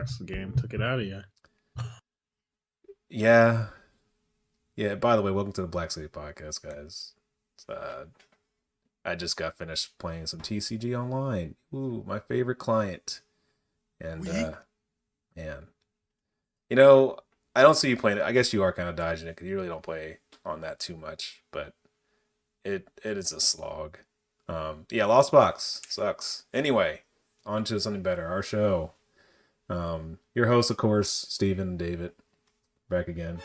Xbox game took it out of you. Yeah. Yeah. By the way, welcome to the Black City Podcast, guys. I just got finished playing some TCG Online. Ooh, my favorite client. And man, you know, I don't see you playing it. I guess you are kind of dodging it because you really don't play on that too much. But it is a slog. Yeah, Lost Box sucks. Anyway, on to something better. Our show. Your host, of course, Steven and David, back again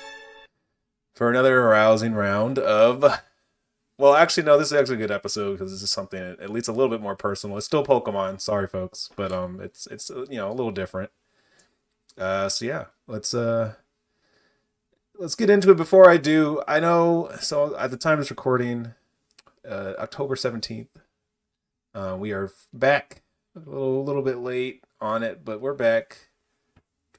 for another rousing round of. Well, actually, no. This is actually a good episode because this is something at least a little bit more personal. It's still Pokemon. Sorry, folks, but it's a little different. So yeah, let's get into it. Before I do, I know. So at the time of this recording, October 17th, we are back. A little bit late on it, but we're back.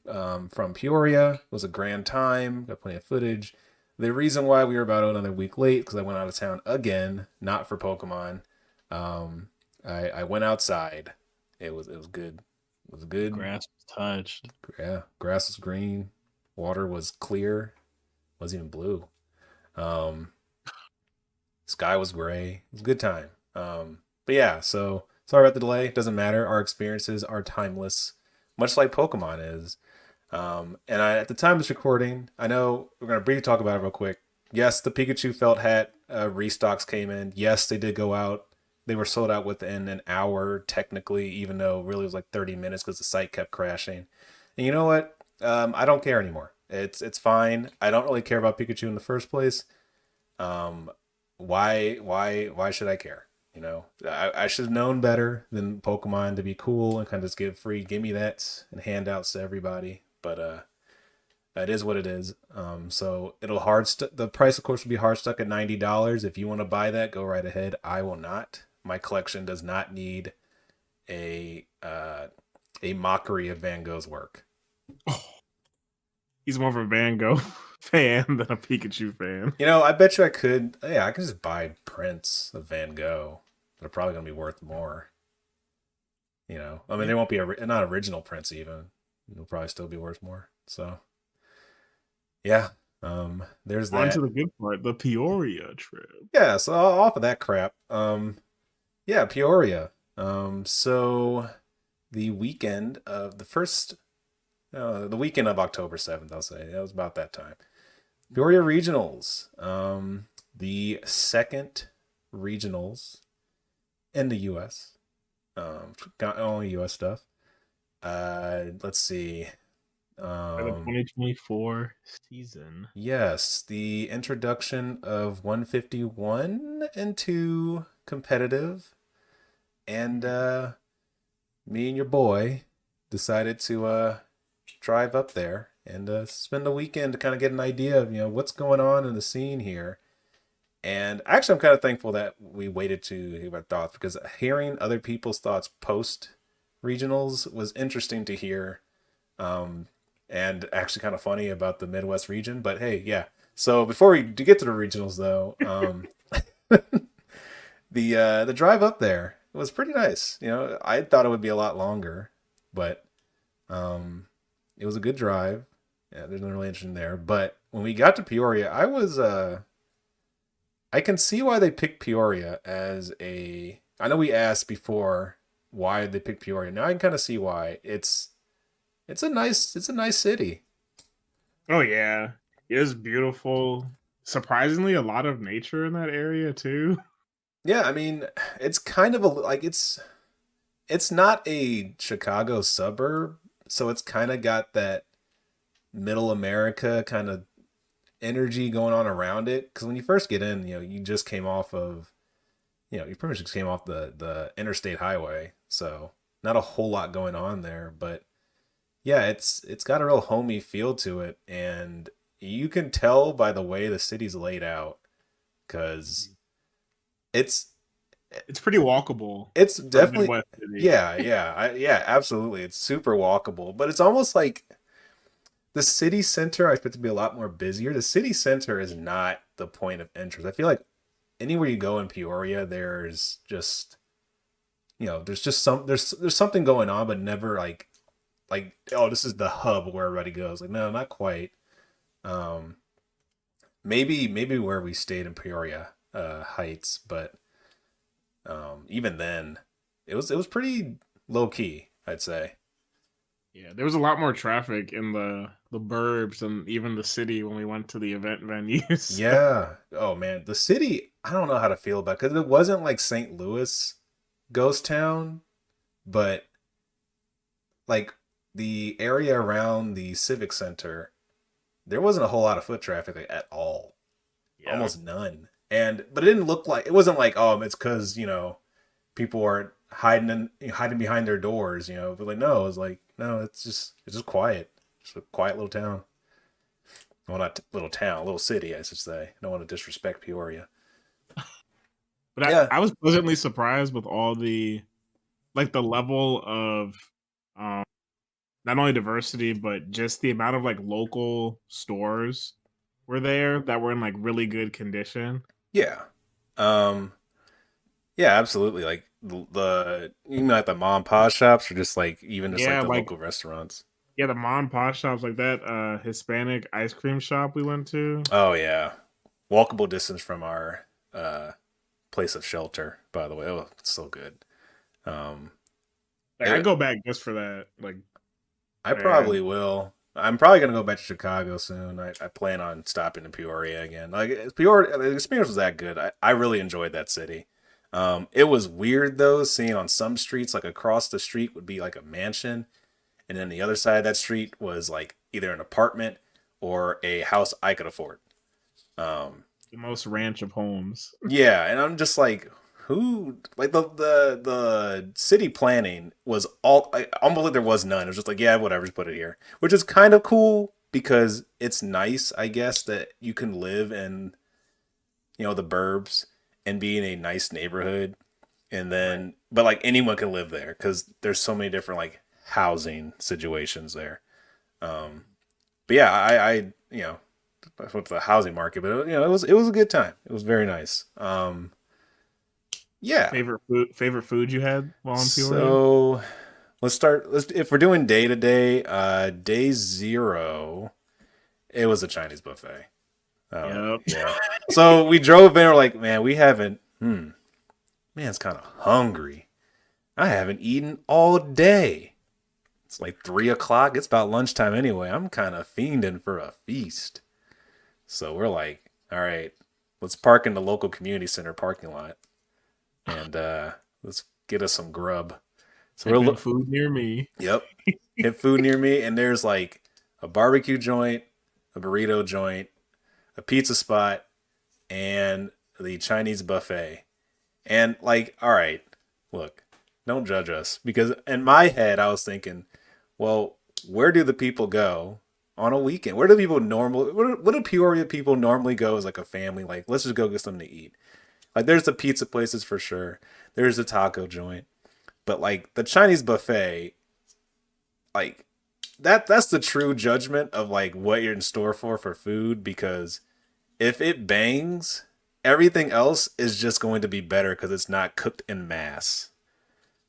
From Peoria. It was a grand time. Got plenty of footage. The reason why we were about another week late because I went out of town again, not for Pokemon. I went outside. It was good. It was good. Grass was touched. Yeah, grass was green. Water was clear. Wasn't even blue. Sky was gray. It was a good time. But yeah, so sorry about the delay. Doesn't matter. Our experiences are timeless, much like Pokemon is. At the time of this recording, I know we're going to briefly talk about it real quick. Yes, the Pikachu felt hat restocks came in. Yes, they did go out. They were sold out within an hour, technically, even though really it was like 30 minutes because the site kept crashing. And you know what? I don't care anymore. It's fine. I don't really care about Pikachu in the first place. Why should I care? You know, I should have known better than Pokemon to be cool and kind of just give free gimme that and handouts to everybody. But that is what it is. So it'll the price of course will be hard stuck at $90. If you want to buy that, go right ahead. I will not. My collection does not need a mockery of Van Gogh's work. He's more of a Van Gogh fan than a Pikachu fan. You know, I bet you I could. Yeah, I could just buy prints of Van Gogh. They're probably gonna be worth more. You know, I mean, they won't be not original prints even. It'll probably still be worth more. So, yeah. There's that. On to the good part, the Peoria trip. Yeah. So off of that crap. Yeah, Peoria. So the weekend of the weekend of October 7th, I'll say. That was about that time. Peoria Regionals. The second regionals in the U.S. Got only U.S. stuff. Let's see. For the 2024 season. Yes, the introduction of 151 into competitive. And me and your boy decided to drive up there and spend the weekend to kind of get an idea of, what's going on in the scene here. And actually, I'm kind of thankful that we waited to hear our thoughts because hearing other people's thoughts post regionals was interesting to hear. And actually kind of funny about the Midwest region. But hey, yeah. So before we get to the regionals, though, the drive up there was pretty nice. I thought it would be a lot longer, but it was a good drive. Yeah, there's nothing really interesting there. But when we got to Peoria, I can see why they picked Peoria as a. I know we asked before why they picked Peoria. Now I can kind of see why. It's a nice city. Oh yeah, it is beautiful. Surprisingly, a lot of nature in that area too. Yeah, I mean, it's kind of it's not a Chicago suburb, so it's kind of got that middle America kind of energy going on around it. Because when you first get in, you just came off of, you pretty much just came off the interstate highway, so not a whole lot going on there, but. Yeah, it's got a real homey feel to it, and you can tell by the way the city's laid out, because it's pretty walkable. It's definitely yeah, absolutely. It's super walkable, but it's almost like the city center. I expect to be a lot more busier. The city center is not the point of interest. I feel like anywhere you go in Peoria, there's just there's something going on, but never like like, oh, this is the hub where everybody goes. Like, no, not quite. Um, maybe where we stayed in Peoria Heights, but even then, it was pretty low key, I'd say. Yeah, there was a lot more traffic in the burbs and even the city when we went to the event venues. Yeah. Oh man, the city. I don't know how to feel about because it wasn't like St. Louis ghost town, but like the area around the civic center, there wasn't a whole lot of foot traffic like, at all, Yeah. almost none. And but it didn't look like it wasn't like it's because people are hiding behind their doors, But like no, it was like no, it's just quiet, just a quiet little town. Well, not little town, little city, I should say. I don't want to disrespect Peoria. But Yeah, I was pleasantly surprised with all the like the level of um not only diversity but just the amount of like local stores were there that were in like really good condition. yeah, um, yeah, absolutely. Like like the mom and pop shops, or just like even just like Yeah, the like local restaurants. yeah, the mom and pop shops like that Hispanic ice cream shop we went to. Oh yeah, walkable distance from our uh place of shelter. By the way, oh, it's so good. Um, Like I it, go back just for that. Like I man, probably will. I'm probably gonna go back to Chicago soon. I plan on stopping in Peoria again. Like Peoria, the experience was that good. I really enjoyed that city. It was weird though, seeing on some streets, like across the street would be like a mansion, and then the other side of that street was like either an apartment or a house I could afford. Um, the most ranch of homes. yeah, and I'm just like, who? Like the city planning was all. I almost like there was none. It was just like, yeah, whatever, just put it here, which is kind of cool because it's nice, I guess, that you can live in the burbs and be in a nice neighborhood, and Right. then but like anyone can live there because there's so many different like housing situations there. Um, but yeah, I went to the housing market, but it was a good time. It was very nice. Yeah. Favorite food you had while in Peoria? So let's start. Let's if we're doing day to day, day zero, it was a Chinese buffet. Yep. Yeah. So we drove in. We're like, man, we haven't. Man's kind of hungry. I haven't eaten all day. It's like 3 o'clock. It's about lunchtime anyway. I'm kind of fiending for a feast. So we're like, all right, let's park in the local community center parking lot and let's get us some grub. So Type in food near me. yep, hit food near me, and there's like a barbecue joint, a burrito joint, a pizza spot, and the Chinese buffet. And like, all right, look, don't judge us because in my head I was thinking, well, where do the people go on a weekend? Where do people normally? What do Peoria people normally go as like a family? Like, let's just go get something to eat. Like, there's the pizza places for sure. There's the taco joint, but like the Chinese buffet, like that's the true judgment of like what you're in store for food because if it bangs, everything else is just going to be better because it's not cooked in mass.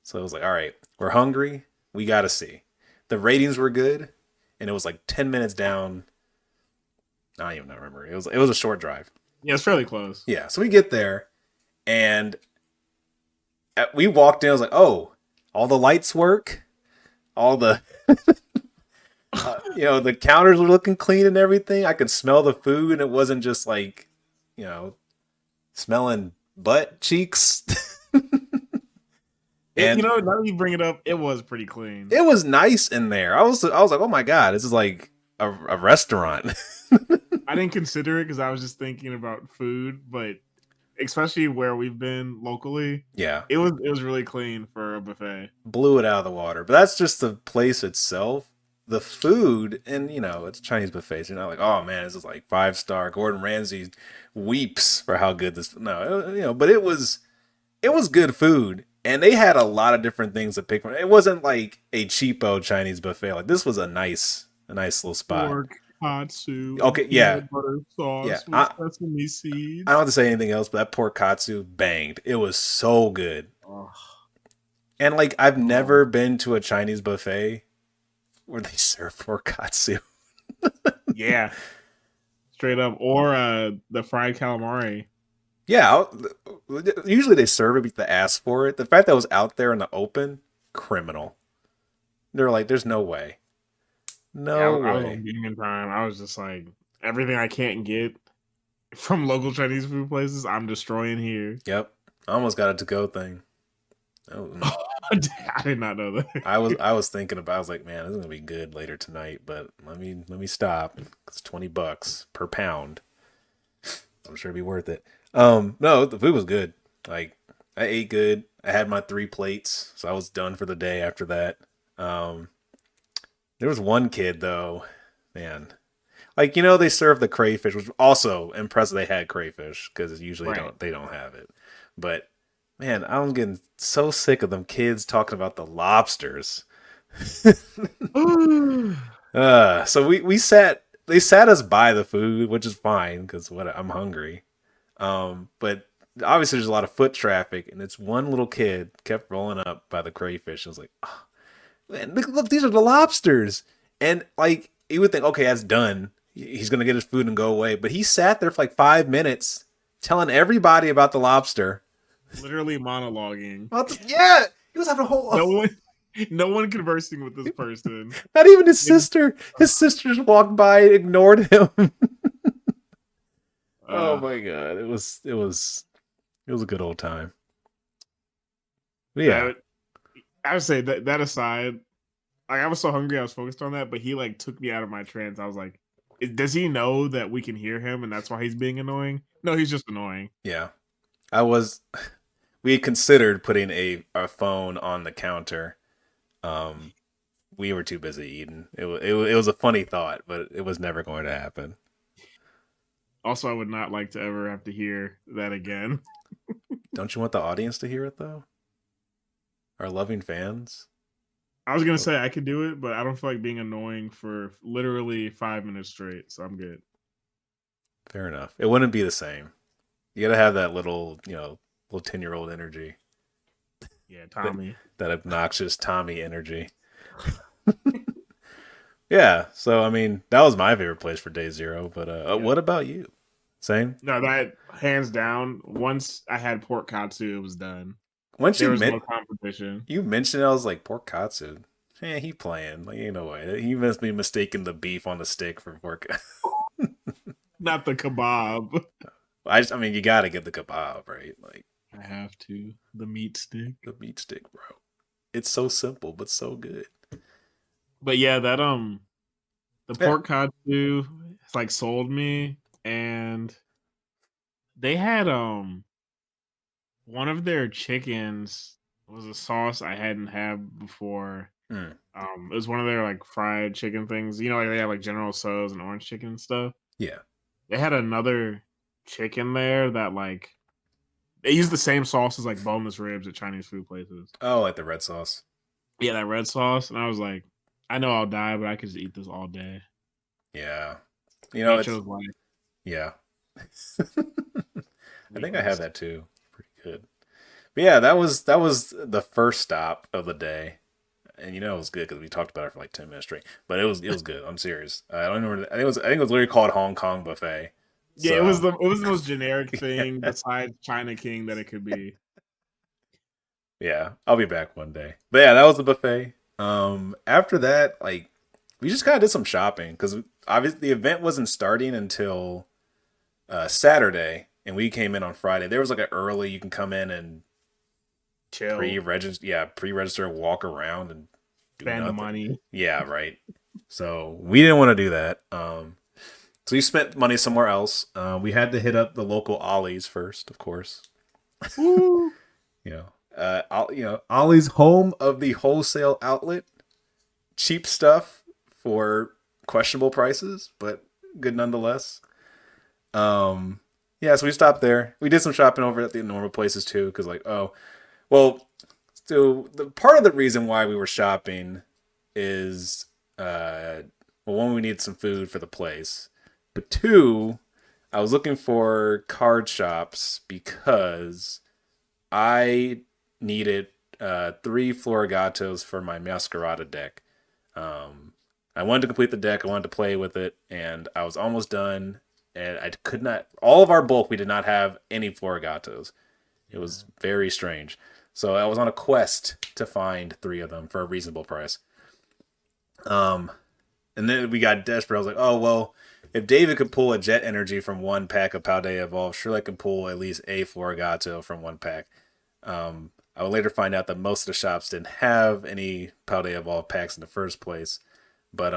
So it was like, all right, we're hungry. We got to see. The ratings were good, and it was like 10 minutes down. I don't even remember. It was a short drive. Yeah, it's fairly close. Yeah, so we get there, and we walked in. I was like, oh, all the lights work. All the the counters were looking clean and everything. I could smell the food, and it wasn't just like you know smelling butt cheeks. You And know, now that you bring it up, it was pretty clean. it was nice in there. I was like, oh my god, this is like a restaurant. I didn't consider it because I was just thinking about food, but especially where we've been locally, Yeah, it was really clean for a buffet. blew it out of the water. But that's just the place itself. The food, and it's Chinese buffets. You're not like, oh man, this is like 5-star. Gordon Ramsay weeps for how good this. No, but it was good food, and they had a lot of different things to pick from. It wasn't like a cheapo Chinese buffet. Like this was a nice little spot. Pork, katsu, and Okay, yeah, peanut butter yeah. sauce with I sesame I don't seeds. have to say anything else, but that pork katsu banged. It was so good. Oh, And like I've oh. never been to a Chinese buffet where they serve pork katsu. Yeah, straight up. Or the fried calamari. Yeah, usually they serve it because they ask for it. The fact that it was out there in the open, criminal. They're like, there's no way. Yeah, No I was on way. vegan time. I was just like, everything I can't get from local Chinese food places, I'm destroying here. Yep. I almost got a to go thing. Oh, I did not know that. I was thinking about I was like, man, this is gonna be good later tonight, but let me stop. It's $20 per pound. I'm sure it'd be worth it. No, the food was good. Like I ate good. I had my 3 plates, so I was done for the day after that. Um there was one kid though, man. Like, they serve the crayfish, which also impressive they had crayfish because usually Right. they don't have it. But man, I'm getting so sick of them kids talking about the lobsters. So we sat they sat us by the food, which is fine because what I'm hungry. But obviously there's a lot of foot traffic, and it's one little kid kept rolling up by the crayfish. I was like, oh, man, look, these are the lobsters, and like you would think, okay, that's done. He's gonna get his food and go away, but he sat there for like 5 minutes telling everybody about the lobster. Literally monologuing. Yeah, he was having a whole. No one, no one conversing with this person. Not even his sister. His sister just walked by and ignored him. Oh Uh, my god, it was a good old time. But yeah, that I would say that aside, like I was so hungry, I was focused on that. But he like took me out of my trance. I was like, does he know that we can hear him, and that's why he's being annoying? No, he's just annoying. yeah. I was. We had considered putting a phone on the counter. Um, we were too busy eating. It was a funny thought, but it was never going to happen. Also, I would not like to ever have to hear that again. Don't you want the audience to hear it though? Our loving fans. I was gonna say I could do it, but I don't feel like being annoying for literally 5 minutes straight, so I'm good. Fair enough. It wouldn't be the same. You gotta have that little 10-year-old energy, Yeah, that, Tommy. that obnoxious Tommy energy. Yeah. So I mean, that was my favorite place for day zero. But Yeah. what about you? Same. No, that hands down. Once I had pork katsu, it was done. Once There was no competition. you mentioned it, I was like, pork katsu. He playing. Like, ain't no way. He must be mistaking the beef on the stick for pork. Not the kebab. I mean, you gotta get the kebab, right? Like I have to. The meat stick. the meat stick, bro. It's so simple, but so good. But yeah, that the Yeah. pork katsu like sold me, and they had one of their chickens was a sauce I hadn't had before. Mm, It was one of their like fried chicken things. You know, like they have like General Tso's and orange chicken and stuff. yeah. They had another chicken there that like they use the same sauce as like boneless ribs at Chinese food places. Oh, like the red sauce. Yeah, that red sauce, and I was like, I know I'll die, but I could just eat this all day. Yeah. I It's chose life. yeah. I think I had Weakest. that too. Pretty good. But yeah, that was the first stop of the day, and it was good because we talked about it for like 10 minutes straight. But it was good. I'm serious. I don't remember. I think it was literally called Hong Kong buffet. Yeah, it was So the most generic thing yeah, besides China King that it could be. yeah, I'll be back one day. But yeah, that was the buffet. After that, like we just kind of did some shopping because obviously the event wasn't starting until Saturday, and we came in on Friday. There was like an early you can come in and Chill, pre-register, walk around and do spend nothing. money. Yeah, right. So we didn't want to do that. So we spent money somewhere else. We had to hit up the local Ollie's first, of course. Woo! Ollie's, home of the wholesale outlet. Cheap stuff for questionable prices, but good nonetheless. Yeah, so we stopped there. We did some shopping over at the normal places too, because well, so the part of the reason why we were shopping is well, one, we needed some food for the place, but two, I was looking for card shops because I needed 3 Florigatos for my Masquerada deck. I wanted to complete the deck. I wanted to play with it, and I was almost done. And I could not. All of our bulk, we did not have any Florigatos. It was very strange. So I was on a quest to find 3 of them for a reasonable price. Um, and then we got desperate. I was like, oh well, if David could pull a Jet Energy from 1 pack of Paldea Evolve, surely I can pull at least a Florigato from 1 pack. I would later find out that most of the shops didn't have any Paldea Evolve packs in the first place. But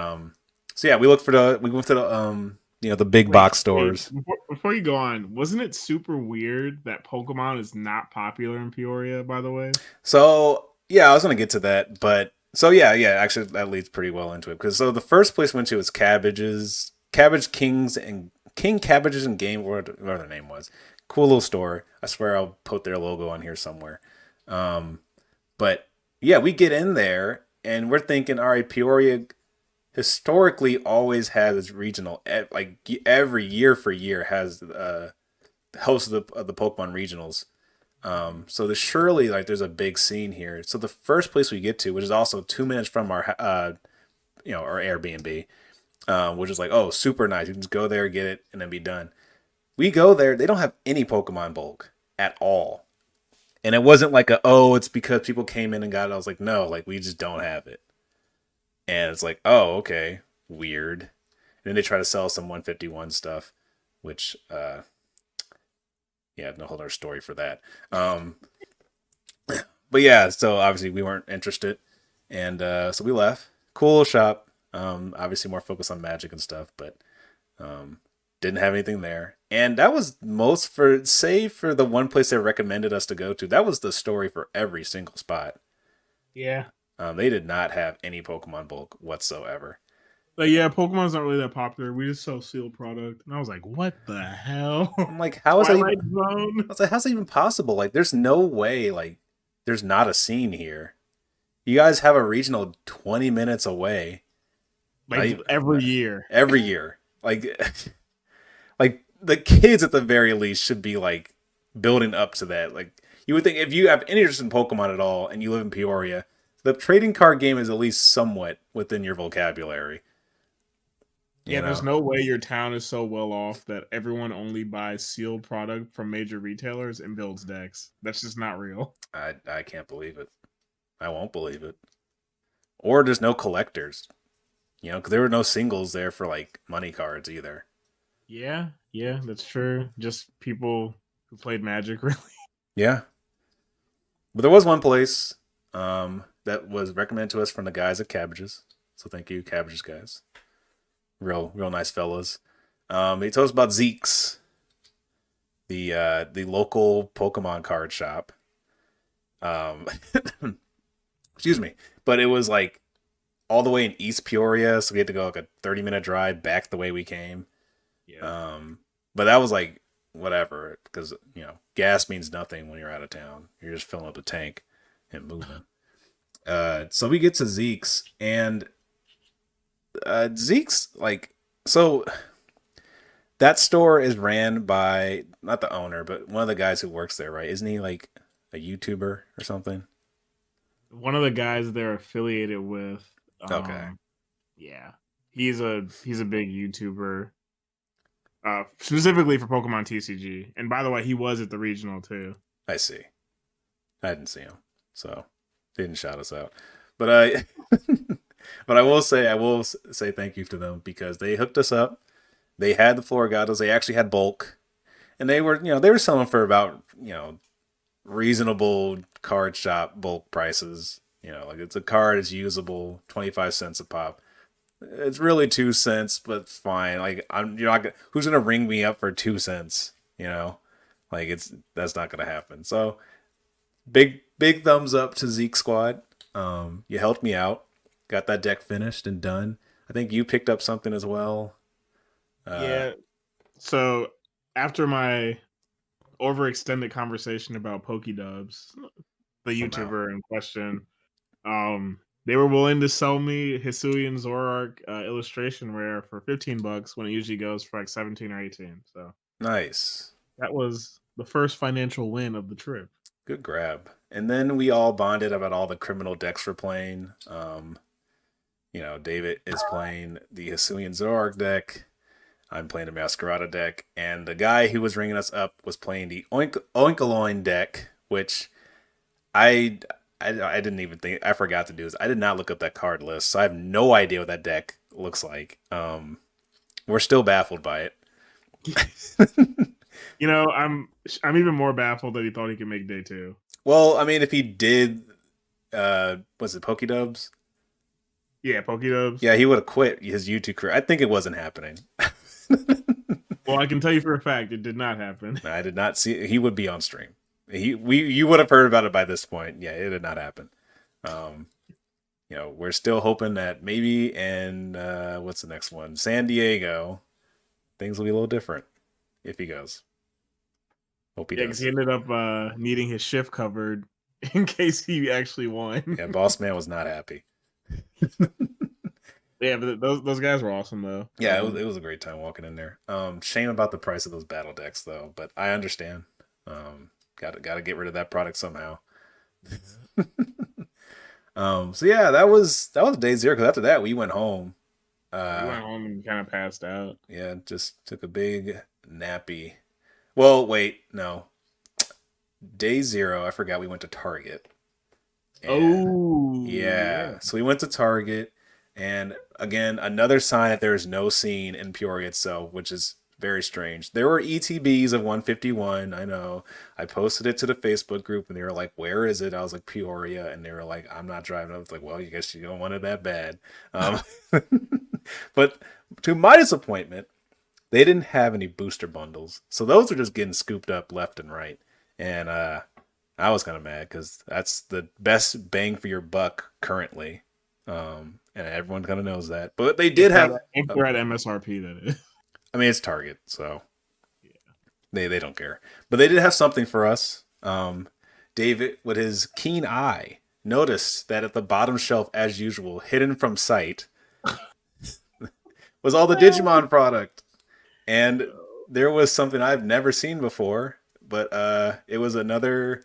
so yeah, we went to the the big Wait, box wait. stores. Before you go on, wasn't it super weird that Pokemon is not popular in Peoria? By the way. So yeah, I was gonna get to that, but so yeah, actually that leads pretty well into it because so the first place we went to was Cabbage Kings and King Cabbages and Game, whatever their name was. Cool little store. I swear I'll put their logo on here somewhere. Um, but yeah, we get in there and we're thinking, all right, Peoria historically always has its regional, like every year for year has host of the Pokemon regionals. So there's surely like there's a big scene here. So the first place we get to, which is also 2 minutes from our our Airbnb, which is like, oh, super nice. You can just go there, get it, and then be done. We go there, they don't have any Pokemon bulk at all. And it wasn't like it's because people came in and got it. I was like, no, like we just don't have it. And it's like, oh, okay, weird. And then they try to sell some 151 stuff, which yeah, no whole other story for that. But yeah, so obviously we weren't interested, and so we left. Cool shop. Obviously more focused on Magic and stuff, but didn't have anything there. And that was most for save for the one place they recommended us to go to. That was the story for every single spot. Yeah. They did not have any Pokemon bulk whatsoever. But yeah, Pokemon's not really that popular. We just sell sealed product, and I was like, "What the hell?" I'm like, how is that even? Twilight Zone. I was like, how's that even possible? Like, there's no way. Like, there's not a scene here. You guys have a regional 20 minutes away. Like every year. Every year. Like, like the kids at the very least should be like building up to that. Like, you would think if you have any interest in Pokemon at all and you live in Peoria, the trading card game is at least somewhat within your vocabulary. You Yeah, there's know, no way your town is so well off that everyone only buys sealed product from major retailers and builds decks. That's just not real. I can't believe it. I won't believe it. Or there's no collectors. Because there were no singles there for like money cards either. Yeah, that's true. Just people who played Magic, really. Yeah, but there was one place that was recommended to us from the guys at Cabbages. So thank you, Cabbages guys. Real nice fellas. He told us about Zeke's, the local Pokemon card shop. Um, excuse me, but it was like all the way in East Peoria, so we had to go like a 30-minute drive back the way we came. Yeah. But that was like whatever, because gas means nothing when you're out of town. You're just filling up the tank and moving. So we get to Zeke's, and Zeke's like so. That store is ran by not the owner, but one of the guys who works there, right? Isn't he like a YouTuber or something? One of the guys they're affiliated with. Okay, Yeah. He's a big YouTuber. Specifically for Pokemon TCG. And by the way, he was at the regional too. I see. I didn't see him, so they didn't shout us out. But I, but I will say thank you to them because they hooked us up. They had the Florigatos. They actually had bulk, and they were selling for about reasonable card shop bulk prices. Like it's a card is usable, 25 cents a pop. It's really 2 cents, but it's fine. Like you're not who's gonna ring me up for 2 cents? Like that's not gonna happen. So big thumbs up to Zeke Squad. You helped me out, got that deck finished and done. I think you picked up something as well. Yeah. So after my overextended conversation about Pokédubs, the Oh no, YouTuber in question, they were willing to sell me Hisuian Zoroark illustration rare for $15 when it usually goes for like 17 or 18. So nice, that was the first financial win of the trip. good grab. And then we all bonded about all the criminal decks we're playing. David is playing the Hisuian Zoroark deck. I'm playing the Masquerada deck, and the guy who was ringing us up was playing the Oinkoloin deck, which I, I didn't even think, I forgot to do this. I did not look up that card list, so I have no idea what that deck looks like. We're still baffled by it. I'm even more baffled that he thought he could make day two. Well, I mean, if he did, was it Pokedubs? Yeah, Pokedubs. Yeah, he would have quit his YouTube career. I think it wasn't happening. Well, I can tell you for a fact it did not happen. I did not see. He would be on stream. You would have heard about it by this point. Yeah, it did not happen. We're still hoping that maybe, and what's the next one? San Diego. Things will be a little different if he goes. Hope he Yeah, because does. he ended up needing his shift covered in case he actually won. Yeah, Boss Man was not happy. Yeah, but those guys were awesome though. Yeah, it was a great time walking in there. Shame about the price of those battle decks though, but I understand. Gotta get rid of that product somehow. So yeah, that was day zero. Because after that, we went home. We went home and kind of passed out. Yeah, just took a big nappy. Well, wait, no. Day zero, I forgot we went to Target. Yeah. So we went to Target, and again, another sign that there is no scene in Peoria itself, which is very strange. There were ETBs of 151. I know. I posted it to the Facebook group, and they were like, "Where is it?" I was like, "Peoria," and they were like, "I'm not driving." I was like, "Well, you guess you don't want it that bad." But to my disappointment, they didn't have any booster bundles, so those were just getting scooped up left and right, and I was kind of mad because that's the best bang for your buck currently, and everyone kind of knows that. But they did have. If they're at MSRP, that is. I mean, it's Target, so yeah, they don't care. But they did have something for us. David, with his keen eye, noticed that at the bottom shelf, as usual, hidden from sight, was all the Digimon product, and there was something I've never seen before. But it was another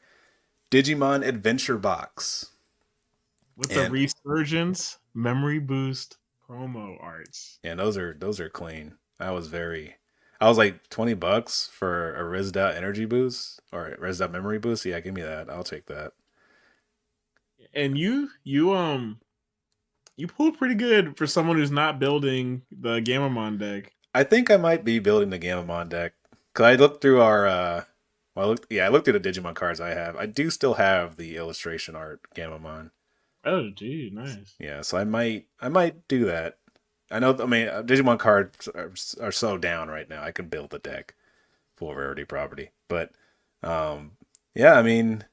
Digimon Adventure Box with the Resurgence Memory Boost promo arts. And those are clean. I was like $20 for a Rizdot energy boost or a Rizdot memory boost. Yeah, give me that. I'll take that. And you pulled pretty good for someone who's not building the Gamamon deck. I think I might be building the Gamamon deck because I looked through our I looked through the Digimon cards I have. I do still have the illustration art Gamamon. Oh, gee, nice. Yeah, so I might do that. I know. I mean, Digimon cards are so down right now. I can build the deck full rarity property, but yeah. I mean,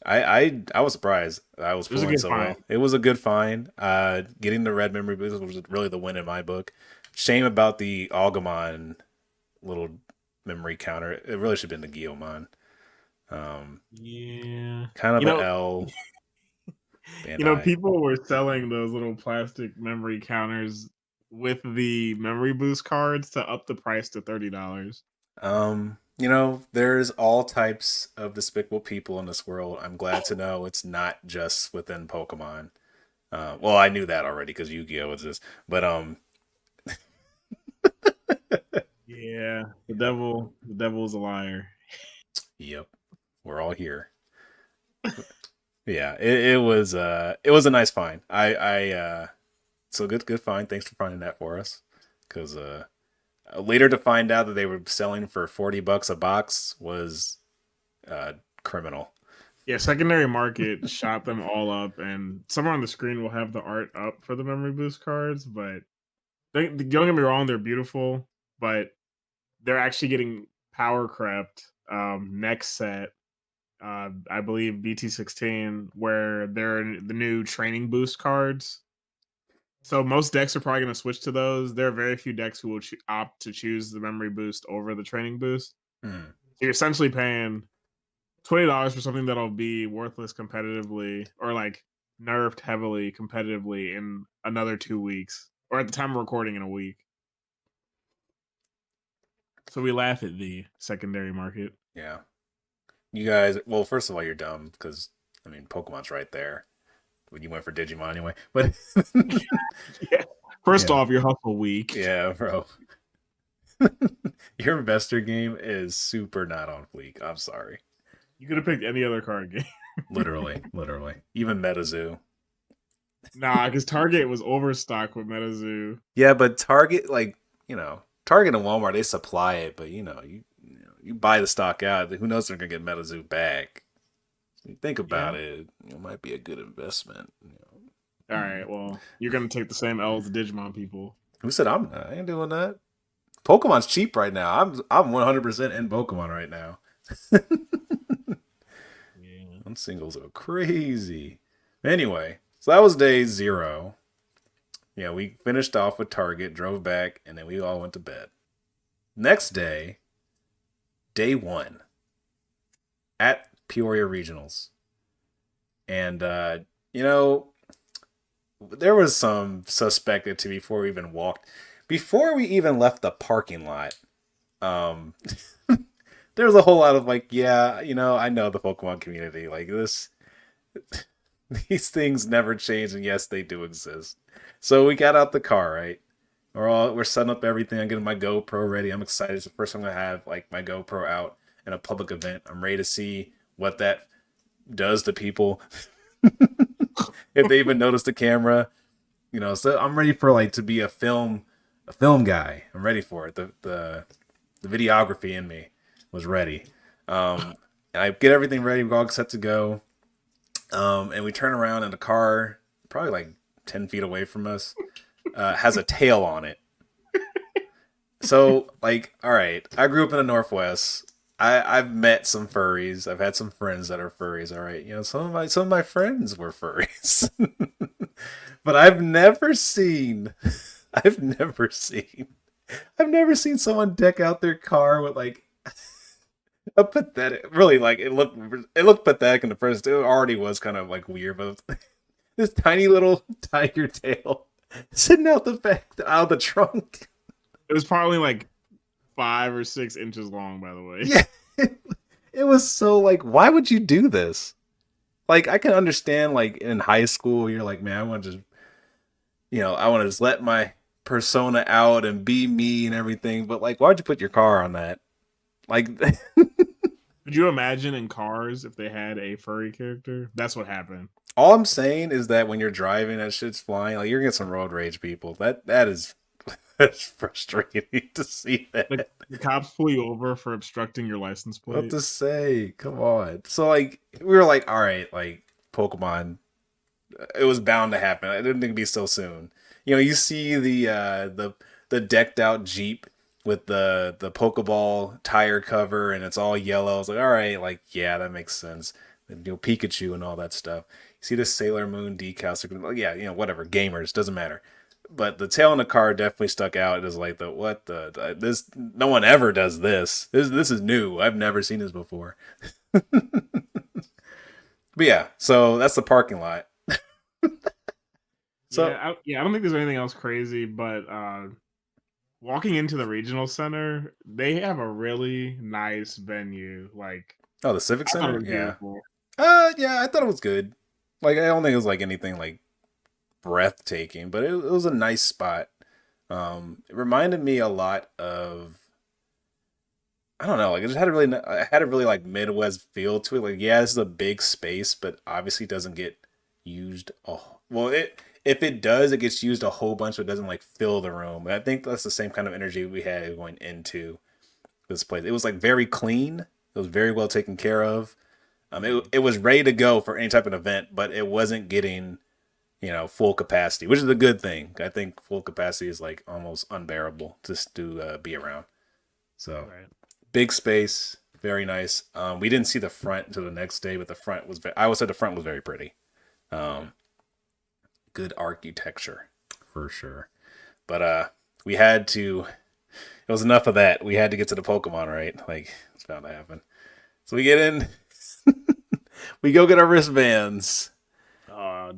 I was surprised. I was pulling so well. It was a good find. Getting the red memory boost was really the win in my book. Shame about the Algamon little memory counter. It really should have been the Guiomon. Yeah, kind of an L. People were selling those little plastic memory counters with the memory boost cards to up the price to $30. There's all types of despicable people in this world. I'm glad to know it's not just within Pokemon. Well, I knew that already because Yu-Gi-Oh was this, but yeah, the devil is a liar. Yep, we're all here. Yeah, it was a nice find. So good find. Thanks for finding that for us. Because later to find out that they were selling for $40 a box was criminal. Yeah, secondary market shot them all up, and somewhere on the screen we'll have the art up for the memory boost cards. But don't get me wrong, they're beautiful, but they're actually getting power crept next set. I believe BT16, where they're the new training boost cards. So most decks are probably going to switch to those. There are very few decks who will opt to choose the memory boost over the training boost. So you're essentially paying $20 for something that'll be worthless competitively, or like nerfed heavily competitively in another 2 weeks, or at the time of recording in a week. So we laugh at the secondary market. Yeah. You guys, well, first of all, you're dumb because, I mean, Pokemon's right there. you went for Digimon anyway. But Yeah. First yeah, off, your hustle week. yeah, bro. Your investor game is super not on fleek. I'm sorry. You could have picked any other card game. Literally, literally. Even MetaZoo. Nah, because Target was overstocked with MetaZoo. Yeah, but Target, like, Target and Walmart, they supply it, but you buy the stock out. Who knows if they're gonna get MetaZoo back? You think Yeah. about it, it might be a good investment. All right. Well, you're gonna take the same L as the Digimon people. Who said I'm not? I ain't doing that. Pokemon's cheap right now. I'm 100% in Pokemon right now. Yeah. Them singles are crazy. Anyway, so that was day 0. Yeah, we finished off with Target, drove back, and then we all went to bed. Next day, day 1, at Peoria Regionals. And, there was some suspect activity before we even left the parking lot. Um, there was a whole lot of like, yeah, I know the Pokemon community. Like these things never change, and yes, they do exist. So we got out the car, right? We're setting up everything. I'm getting my GoPro ready. I'm excited. It's the first time I'm gonna have like my GoPro out in a public event. I'm ready to see what that does to people. If they even notice the camera, So I'm ready for like to be a film guy. I'm ready for it. The videography in me was ready. And I get everything ready. We're all set to go. And we turn around and the car, probably like 10 feet away from us, has a tail on it. So, like, all right, I grew up in the Northwest. I've met some furries. I've had some friends that are furries. All right, some of my friends were furries, but I've never seen, I've never seen, I've never seen someone deck out their car with like a pathetic. Really, like it looked pathetic in the first. It already was kind of like weird, but this tiny little tiger tail sitting out out of the trunk. It was probably like 5 or 6 inches long, by the way. Yeah. It was so like, why would you do this? Like, I can understand, like, in high school, you're like, man, I want to just, I want to just let my persona out and be me and everything. But, like, why'd you put your car on that? Like, Could you imagine in Cars if they had a furry character? That's what happened. all I'm saying is that when you're driving, that shit's flying. Like, you're gonna get some road rage people. That is that's frustrating to see Like that. the cops pull you over for obstructing your license What plate. to say? Come on. So, like, we were like, all right, like, Pokemon, it was bound to happen. I didn't think it'd be so soon. You see the decked out Jeep with the Pokeball tire cover, and it's all yellow. I was like, all right, like, yeah, that makes sense. And, Pikachu and all that stuff. You see the Sailor Moon decals. Like, yeah, whatever. Gamers, doesn't matter. But the tail in the car definitely stuck out. It was like this. No one ever does this. This is new. I've never seen this before. But yeah, so that's the parking lot. So I don't think there's anything else crazy, but walking into the regional center, they have a really nice venue. Like the Civic I thought it Center, was yeah. beautiful. Yeah, I thought it was good. Like, I don't think it was like anything like breathtaking, but it was a nice spot. It reminded me a lot of, I don't know, like it had a really like Midwest feel to it. Like, yeah, this is a big space, but obviously doesn't get used. Oh, well, if it does, it gets used a whole bunch, but it doesn't like fill the room. And I think that's the same kind of energy we had going into this place. It was like very clean. It was very well taken care of. It was ready to go for any type of event, but it wasn't getting, full capacity, which is a good thing. I think full capacity is like almost unbearable just to be around. So Right. big space, very nice. We didn't see the front until the next day, but the front was. I would say the front was very pretty. Good architecture for sure. But we had to. It was enough of that. We had to get to the Pokemon, right? Like, it's bound to happen. So we get in. We go get our wristbands. I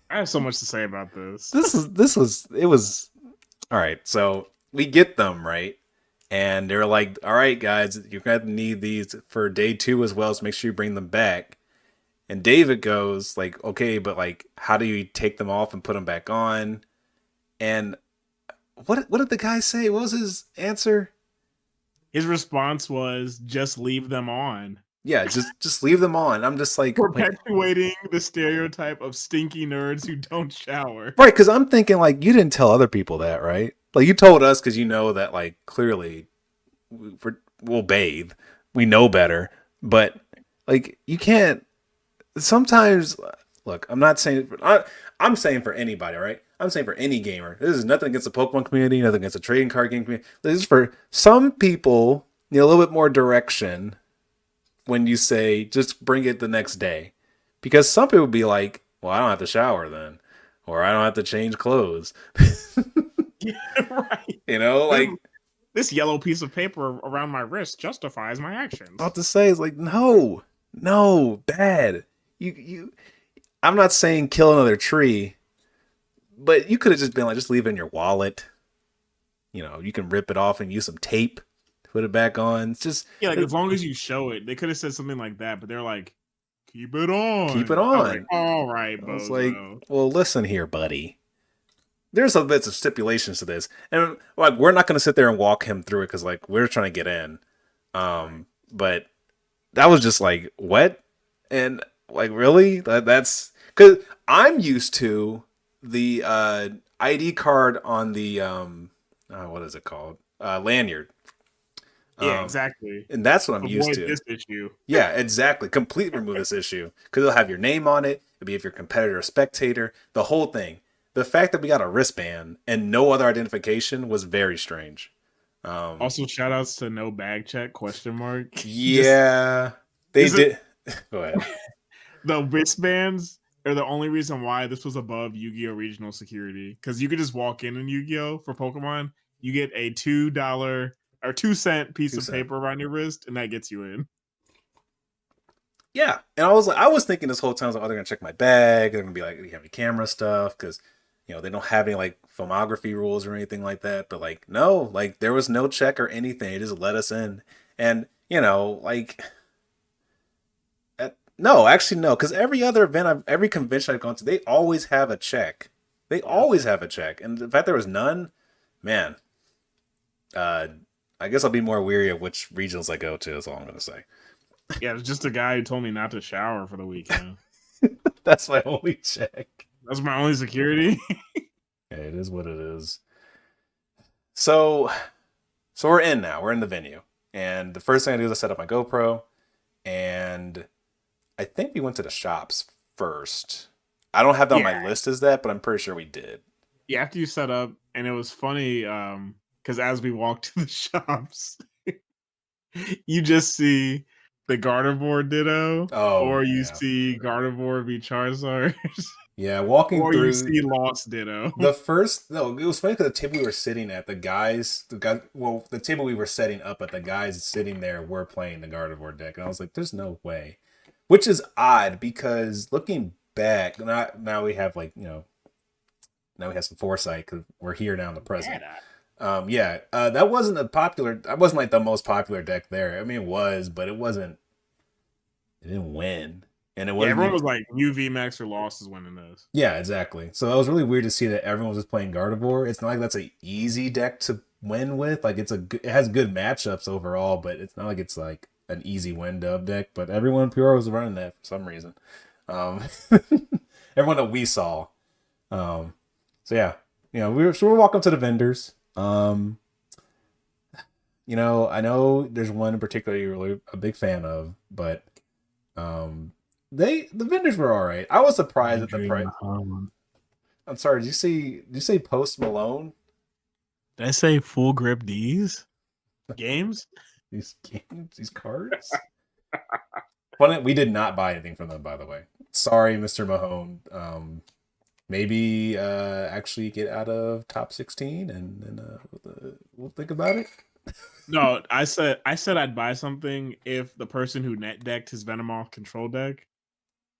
have so much to say about this. It was all right. So we get them, right, and they're like, all right, guys, you're gonna need these for day 2 as well. So make sure you bring them back. And David goes like, okay, but like, how do you take them off and put them back on? And what did the guy say? What was his answer? His response was just leave them on. Yeah, just leave them on. I'm just like, wait, Perpetuating the stereotype of stinky nerds who don't shower. right? Because I'm thinking like, you didn't tell other people that, right? Like you told us because you know that like clearly we'll bathe, we know better, but like you can't. Sometimes, look, I'm not saying I'm saying for anybody, right? I'm saying for any gamer. This is nothing against the Pokemon community, nothing against the trading card game community. This is for some people. Need a little bit more direction when you say just bring it the next day, because some people be like, "Well, I don't have to shower then, or I don't have to change clothes." Yeah, right. You know, This, like this yellow piece of paper around my wrist justifies my actions. about to say is like, no, no, bad. You. I'm not saying kill another tree, but you could have just been like, just leave it in your wallet. You know, you can rip it off and use some tape to put it back on. It's just Yeah, like as long as you show it, they could have said something like that, but they're like, keep it keep it on. I was like, on. all right, I was like, bozo. well, listen here, buddy. There's some bits of stipulations to this, and like we're not going to sit there and walk him through it because like we're trying to get in. But that was just like what, and like really that's because I'm used to the ID card on the what is it called, lanyard, Yeah, um, exactly. and that's what I'm used Avoid to. this issue. Yeah, exactly. Completely remove this issue because it'll have your name on it. It'll be if you're competitor or spectator. The whole thing. The fact that we got a wristband and no other identification was very strange. Also, shout outs to no bag check question mark. Just Yeah, they is it did. Go ahead. the wristbands are the only reason why this was above Yu-Gi-Oh! Regional security. Because you could just walk in Yu-Gi-Oh! For Pokemon, you get a $2 or 2 cent piece Two of cent. paper around your wrist, and that gets you in. Yeah, and I was thinking this whole time, I was like, oh, they're gonna check my bag. They're gonna be like, do you have any camera stuff? Because they don't have any like filmography rules or anything like that. But like, no, like there was no check or anything. They just let us in, and like no, actually no, because every other every convention I've gone to, they always have a check. They Yep. always have a check, and the fact there was none, man. Uh, I guess I'll be more weary of which regionals I go to. Is all I'm gonna say. Yeah, it's just a guy who told me not to shower for the weekend. That's my only check. That's my only security. Yeah, it is what it is. So, so we're in now. We're in the venue, and the first thing I do is I set up my GoPro, and I think we went to the shops first. I don't have that on my Yeah. list as that, but I'm pretty sure we did. Yeah, after you set up, and it was funny, because as we walked to the shops, you just see the Gardevoir Ditto, Oh or you yeah, see Gardevoir v Charizard, yeah. Walking or you through see Lost Ditto. the first, no, it was funny because the table we were sitting at, the table we were setting up at, the guys sitting there were playing the Gardevoir deck, and I was like, "There's no way," which is odd because looking back, now we have like now we have some foresight because we're here now in the present. Yeah, That wasn't a popular. That wasn't like the most popular deck there. I mean, it was, but it wasn't. It didn't win, and it yeah. wasn't Everyone even. was like, "New VMAX or Lost is winning this." Yeah, exactly. So that was really weird to see that everyone was just playing Gardevoir. It's not like that's an easy deck to win with. Like it has good matchups overall, but it's not like it's like an easy win dub deck. But everyone in Peoria was running that for some reason. Um, everyone that we saw. Um, so yeah, we're walking to the vendors. I know there's one in particular you're really a big fan of, but the vendors were all right. I was surprised at the price. I'm sorry. Did you say Post Malone? Did I say full grip D's games? These games, these cards. Funny, we did not buy anything from them, by the way. Sorry, Mr. Mahone. Maybe actually get out of top 16 and then we'll think about it. No, I said I'd buy something if the person who net decked his Venomoth control deck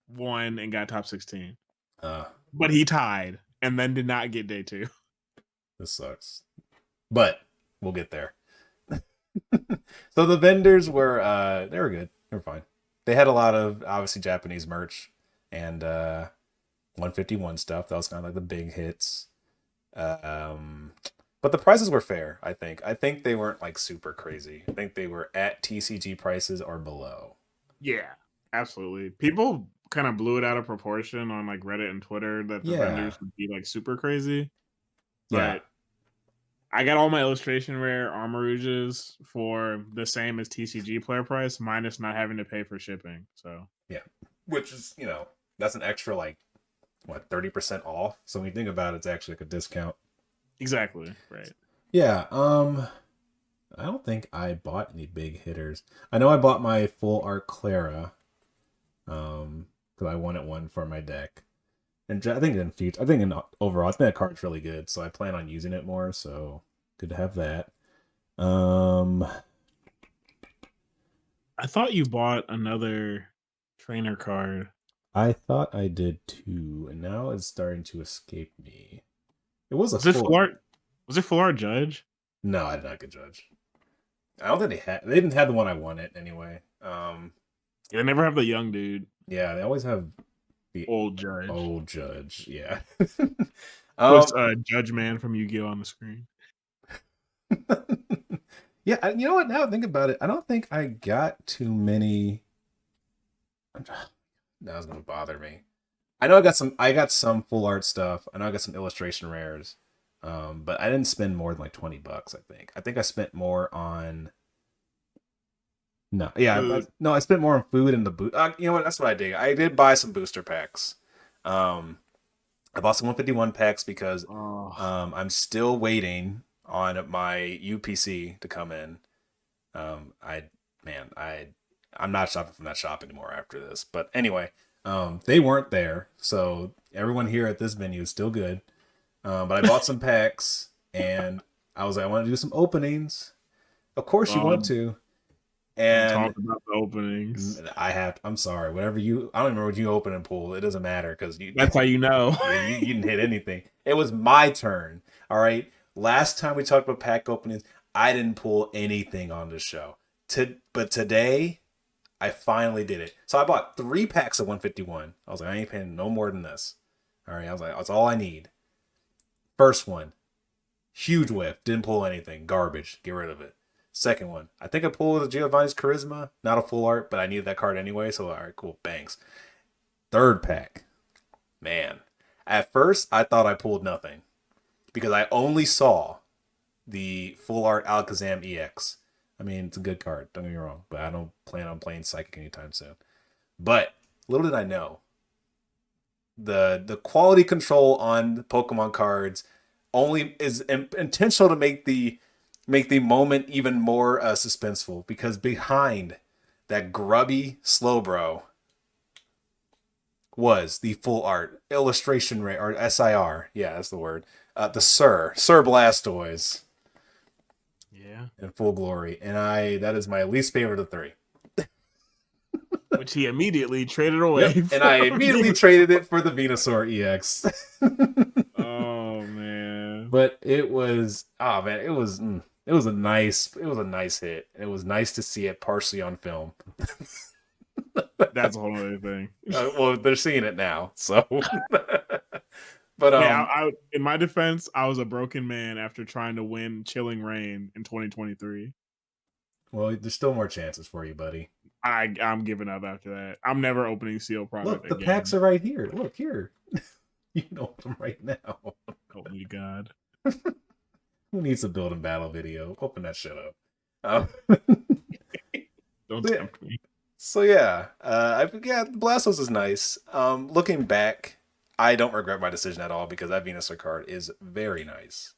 won and got top 16. Uh, But he tied and then did not get day 2. this sucks, but we'll get there. So the vendors were they were good. They were fine. they had a lot of obviously Japanese merch and 151 stuff. That was kind of like the big hits. Um, but the prices were fair. I think. I think they weren't like super crazy. I think they were at TCG prices or below. Yeah, absolutely. People kind of blew it out of proportion on like Reddit and Twitter that the Yeah, vendors would be like super crazy, yeah, but I got all my illustration rare Armorouges for the same as TCG player price, minus not having to pay for shipping. So yeah. Which is that's an extra like what 30% off. So when you think about it, it's actually like a discount. exactly right. Yeah. I don't think I bought any big hitters. I know I bought my full art Clara, because I wanted one for my deck. And I think in future, I think in overall, I think that card's really good, so I plan on using it more. So good to have that. Um, I thought you bought another trainer card. I thought I did too, and now it's starting to escape me. It was a Was it full. full art? Was it full art Judge? No, I did not get judged. I don't think they had. They didn't have the one I wanted anyway. Yeah, they never have the young dude, Yeah, they always have the old Judge. old judge. Yeah. Puts Judge Man from Yu-Gi-Oh on the screen. Yeah, you know what? Now I think about it, I don't think I got too many. That was gonna bother me. I know I got some. I got some full art stuff. I know I got some illustration rares, but I didn't spend more than like $20. I think. I think I spent more on. No, yeah, Food. no, I spent more on food and the boot. You know what? That's what I did. I did buy some booster packs. Um, I bought some 151 packs because Oh, I'm still waiting on my UPC to come in. I man, I'm not shopping from that shop anymore after this. But anyway, they weren't there, so everyone here at this venue is still good. But I bought some packs, and I was like, I want to do some openings. Of course, you want um, to, don't and talk about the openings. I have. I'm sorry. Whatever you, I don't remember what you open and pull. It doesn't matter because you, That's how you know. you didn't hit anything. It was my turn. All right. Last time we talked about pack openings, I didn't pull anything on the show. But today, I finally did it. So I bought 3 packs of 151. I was like, I ain't paying no more than this. All right. I was like, that's all I need. First one, huge whiff. Didn't pull anything. Garbage. Get rid of it. Second one, I think I pulled Giovanni's Charisma. Not a full art, but I needed that card anyway. So, all right, cool. Bangs. Third pack. Man. At first, I thought I pulled nothing because I only saw the full art Alakazam EX. I mean, it's a good card, don't get me wrong, but I don't plan on playing Psychic anytime soon. But little did I know, the quality control on Pokemon cards only is intentional to make the moment even more suspenseful because behind that grubby Slowbro was the full art illustration rate or SIR. Yeah, that's the word. The Sir Blastoise Yeah. in full glory, and that is my least favorite of the three. Which he immediately traded away Yep, and for I immediately traded it for the Venusaur EX. Oh man. But it was man, it was a nice hit. It was nice to see it partially on film. That's a whole other thing. Well, they're seeing it now, so. But Hey, in my defense, I was a broken man after trying to win Chilling Reign in 2023. well, there's still more chances for you, buddy. I'm giving up after that. I'm never opening seal product Look, the again. packs are right here. Look here. You know them right now. Help me God. Who needs a build and battle video? Open that shit up. Don't So, tempt me. so yeah, Blastos is nice. Looking back, I don't regret my decision at all because that Venusaur card is very nice.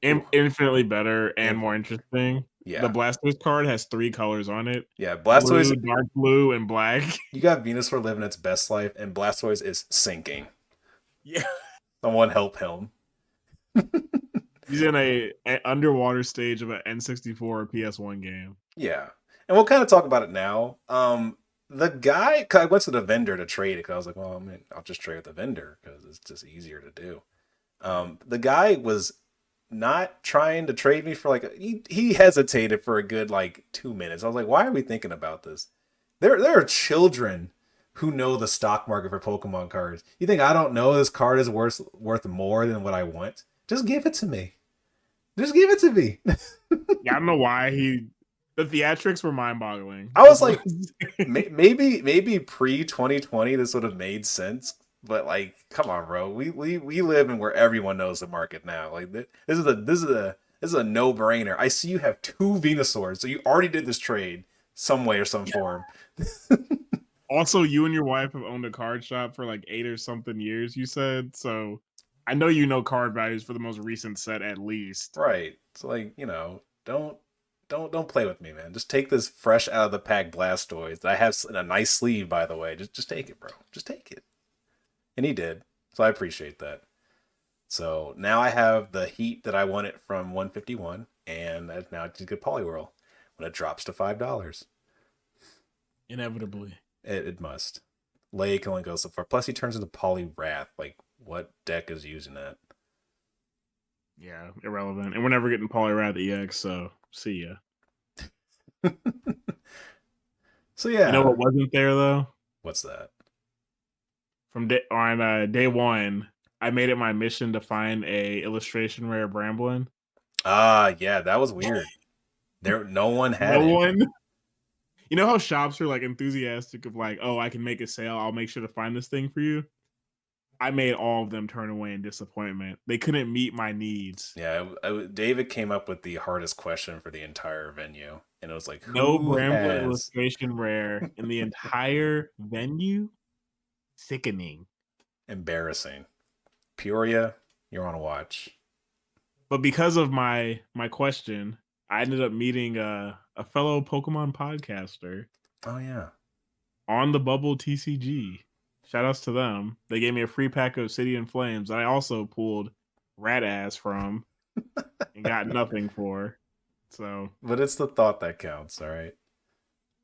Infinitely better and more interesting. The Yeah, Blastoise card has 3 colors on it: yeah. blue, Blastoise, dark blue, and black. you got Venusaur living its best life, and Blastoise is sinking. Yeah, Someone help him. he's in a underwater stage of an N64 PS1 game. Yeah, and we'll kind of talk about it now. The guy, cause I went to the vendor to trade it because I was like, well, I mean, I'll just trade with the vendor because it's just easier to do. The guy was not trying to trade me for like he hesitated for a good like 2 minutes. I was like, why are we thinking about this? There are children who know the stock market for Pokemon cards. You think I don't know this card is worth more than what I want? Just give it to me. Just give it to me. Yeah, I don't know why the theatrics were mind boggling. I was like, maybe pre 2020 this would have made sense, but like, come on, bro. We live in where everyone knows the market now. Like this is a no brainer. I see you have 2 Venusaurs, so you already did this trade some way or some form. Also, you and your wife have owned a card shop for like 8 or something years, you said. So I know you know card values for the most recent set at least. Right. It's like, don't play with me, man. Just take this fresh out of the pack Blastoise that I have in a nice sleeve, by the way. Just take it, bro. Just take it. And he did. So I appreciate that. So now I have the heat that I wanted from 151, and now I just get Poliwhirl when it drops to $5. Inevitably. It must. Lay can only go so far. Plus, he turns into Poliwrath. Like, what deck is using that? Yeah, irrelevant. And we're never getting Poliwrath EX, so see ya. So yeah. You know what wasn't there though? What's that? From day one, I made it my mission to find a illustration rare Bramblin. Yeah, that was weird. No one had No it. one. You know how shops are like enthusiastic of like, oh, I can make a sale. I'll make sure to find this thing for you. I made all of them turn away in disappointment. They couldn't meet my needs. Yeah, David came up with the hardest question for the entire venue, and it was like, No who Bramblin has illustration rare in the entire venue? Sickening. embarrassing? Peoria, you're on a watch. But because of my question, I ended up meeting a fellow Pokemon podcaster. Oh yeah, on the Bubble TCG. Shout outs to them. They gave me a free pack of City and Flames. I also pulled Rat Ass from and got nothing for. So, but it's the thought that counts. All right.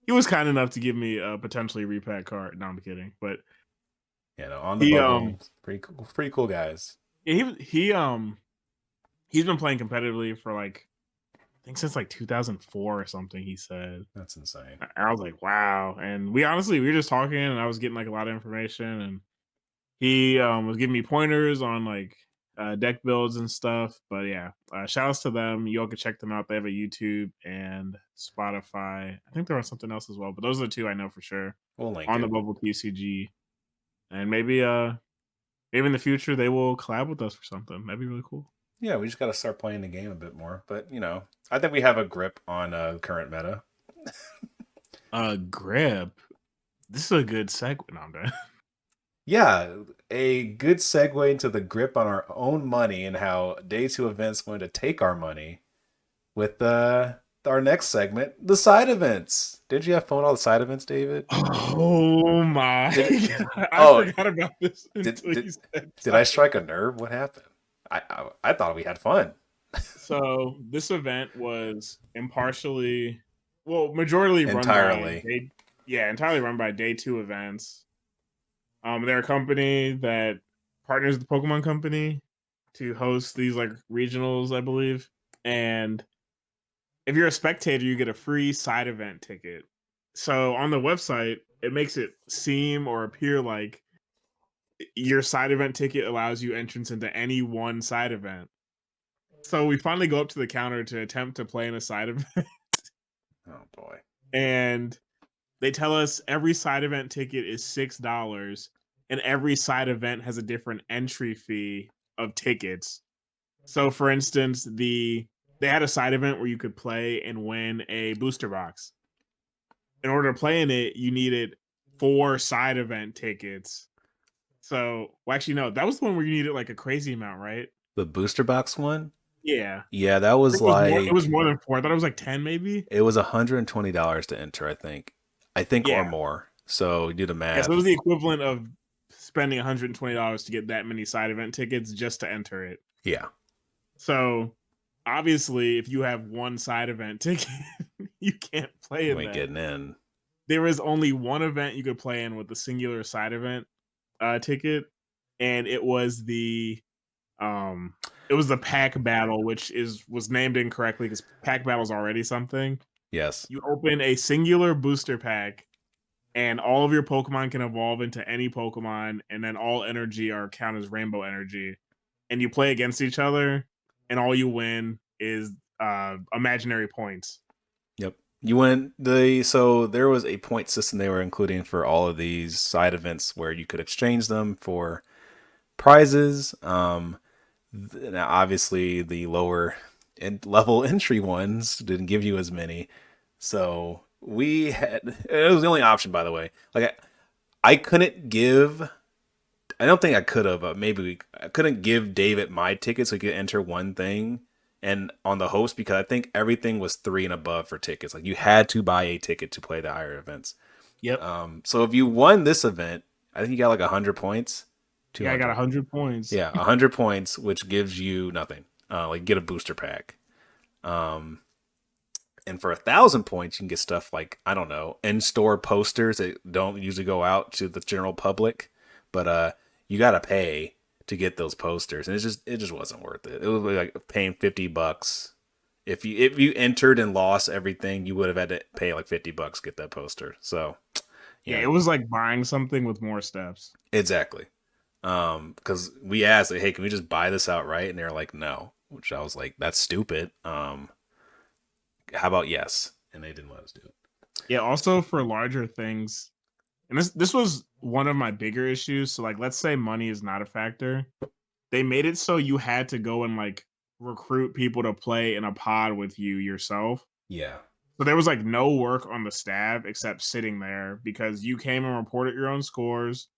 he was kind enough to give me a potentially repack card. No, I'm kidding. But On the bubble, pretty cool guys. He's been playing competitively for like I think since like 2004 or something. He said that's insane. I was like, wow. And we were just talking, and I was getting like a lot of information, and he was giving me pointers on like deck builds and stuff. But yeah, shout outs to them. You all can check them out. They have a YouTube and Spotify. I think there was something else as well, but those are the 2 I know for sure. We'll link on it. the Bubble TCG, and maybe in the future they will collab with us for something. That'd be really cool. Yeah, we just got to start playing the game a bit more. But I think we have a grip on current meta. Grip. This is a good segue. No, I'm done. Yeah, a good segue into the grip on our own money and how day 2 events going to take our money with our next segment, the side events. Did you have fun with all the side events, David? Oh my! I forgot about this. Did I strike a nerve? What happened? I thought we had fun. So this event was majorly entirely run by day 2 events. They're a company that partners with the Pokemon Company to host these like regionals, I believe. And if you're a spectator, you get a free side event ticket. So on the website, it makes it seem or appear like your side event ticket allows you entrance into any one side event. So we finally go up to the counter to attempt to play in a side event. Oh boy. And they tell us every side event ticket is $6, and every side event has a different entry fee of tickets. So, for instance, they had a side event where you could play and win a booster box. In order to play in it, you needed 4 side event tickets. So, well, actually, no, that was the one where you needed like a crazy amount, right? The booster box one? Yeah. Yeah, that was it was more than 4. I thought it was like 10 maybe. It was $120 to enter, I think. Or more. So you do the math. Yeah, so it was the equivalent of spending $120 to get that many side event tickets just to enter it. Yeah. So obviously, if you have one side event ticket, you can't play in that. You ain't getting in. There was only one event you could play in with the singular side event ticket, and it was the pack battle, which was named incorrectly because pack battle is already something. Yes. You open a singular booster pack, and all of your Pokemon can evolve into any Pokemon, and then all energy are counted as rainbow energy. And you play against each other, and all you win is imaginary points. Yep. You went so there was a point system they were including for all of these side events where you could exchange them for prizes. Now obviously the lower level entry ones didn't give you as many. So we had it was the only option, by the way. Like I couldn't give. I don't think I could have, but I couldn't give David my ticket so he could enter one thing and on the host because I think everything was 3 and above for tickets. Like you had to buy a ticket to play the higher events. Yep. So if you won this event, I think you got like 100 points. Yeah, I got 200. 100 points. Yeah, 100 points, which gives you nothing. Like get a booster pack. Um, and for 1,000 points, you can get stuff like I don't know in-store posters that don't usually go out to the general public, but you gotta pay to get those posters, and it just wasn't worth it. It was like paying $50. If you entered and lost everything, you would have had to pay like $50 to get that poster. So Yeah, yeah, it was like buying something with more steps. exactly. Because we asked, like, hey, can we just buy this outright? And they're like, no. Which I was like, that's stupid. How about yes? And they didn't let us do it. Yeah, also for larger things, and this was one of my bigger issues. So like, let's say money is not a factor. They made it so you had to go and like recruit people to play in a pod with you yourself. Yeah. So there was like no work on the staff except sitting there because you came and reported your own scores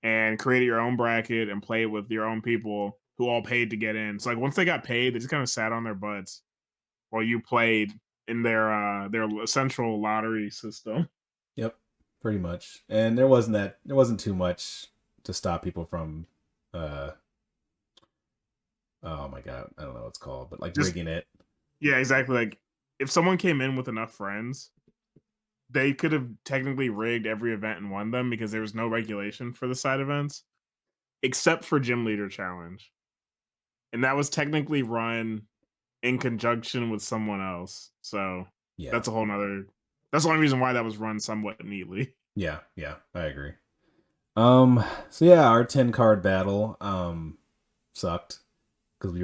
and created your own bracket and played with your own people who all paid to get in. So like once they got paid, they just kind of sat on their butts while you played in their central lottery system. Yep. Pretty much. And there wasn't too much to stop people from uh oh my god, I don't know what it's called, but like Just rigging it. yeah, exactly. Like if someone came in with enough friends, they could have technically rigged every event and won them because there was no regulation for the side events except for Gym Leader Challenge. And that was technically run in conjunction with someone else. So Yeah. that's a whole nother that's the only reason why that was run somewhat neatly. Yeah, yeah, I agree. So yeah, our 10 card battle sucked because we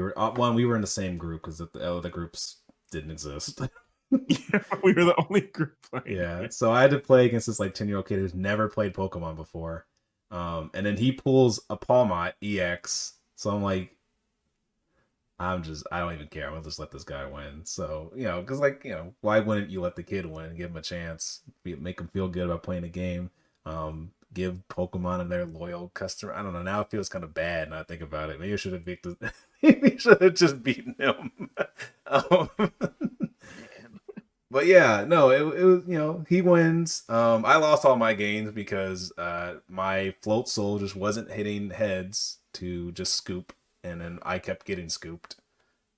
were in the same group because the other groups didn't exist. Yeah, we were the only group playing. Yeah, so I had to play against this like 10-year-old kid who's never played Pokemon before. And then he pulls a Palmot EX. So I'm like, I don't even care. I'm gonna just let this guy win. So, because why wouldn't you let the kid win and give him a chance? Make him feel good about playing the game. Give Pokemon and their loyal customer. I don't know. Now it feels kind of bad now I think about it. Maybe I should have maybe I should have just beaten him. um, But yeah, no, it was he wins. I lost all my games because my float soul just wasn't hitting heads to just scoop, and then I kept getting scooped.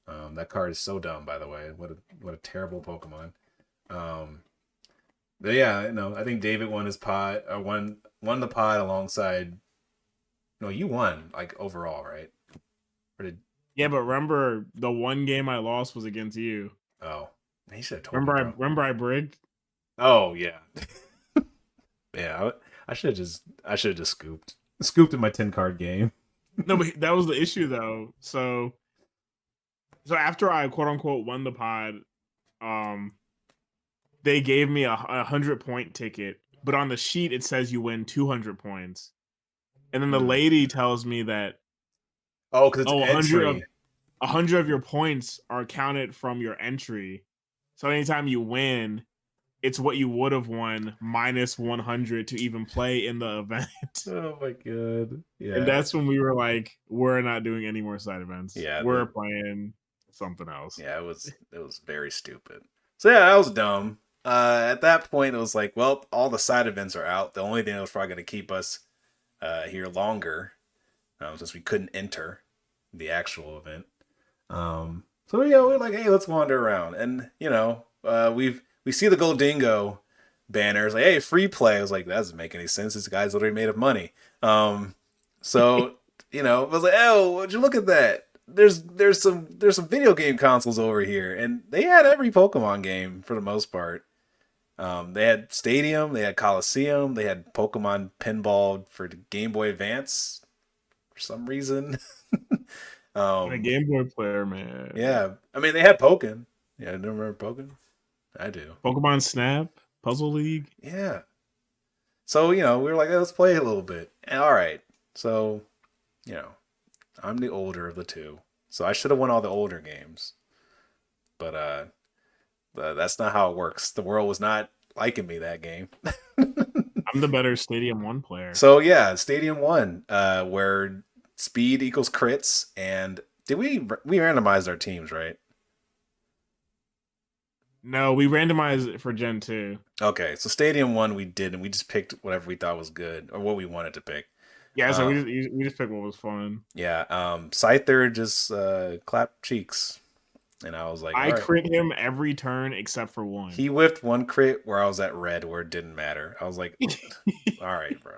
That card is so dumb, by the way. What a terrible Pokemon. But yeah, I think David won his pod, won the pod alongside. No, you won like overall, right? Or did Yeah, but remember the one game I lost was against you. oh, he should have told me, bro. Remember I brigged? Oh yeah. Yeah, I should have just scooped in my 10 card game. No, but that was the issue though. So after I quote unquote won the pod, um, they gave me a 100-point ticket, but on the sheet it says you win 200 points, and then the lady tells me that Oh, because it's 100 entry. 100 of your points are counted from your entry. So anytime you win, it's what you would have won minus 100 to even play in the event. Oh my god. Yeah. And that's when we were like, we're not doing any more side events. Yeah, We're playing something else. Yeah, it was very stupid. So yeah, that was dumb. At that point, it was like, well, all the side events are out. The only thing that was probably going to keep us here longer, since we couldn't enter the actual event. So yeah, we're like, hey, let's wander around, and we see the Goldingo banners, like, hey, free play. I was like, that doesn't make any sense. This guy's literally made of money. So I was like, oh, would you look at that? There's some video game consoles over here, and they had every Pokemon game for the most part. They had Stadium, they had Coliseum, they had Pokemon Pinball for the Game Boy Advance for some reason. I'm a um, Game Boy player, man. yeah, I mean they had Pokken. Yeah, I don't remember Pokken. I do. Pokemon Snap, Puzzle League. Yeah. So we were like, let's play a little bit. And, all right. So you know, I'm the older of the two, so I should have won all the older games. But that's not how it works. The world was not liking me that game. I'm the better Stadium 1 player. So yeah, Stadium 1, where speed equals crits, and did we randomized our teams, right? No, we randomized it for Gen 2. Okay, so Stadium 1 we did, and we just picked whatever we thought was good or what we wanted to pick. Yeah, so Uh, we just picked what was fun. yeah, Scyther just clapped cheeks, and I was like, all I right. crit him every turn except for one. He whiffed one crit where I was at red, where it didn't matter. I was like, all right, bro,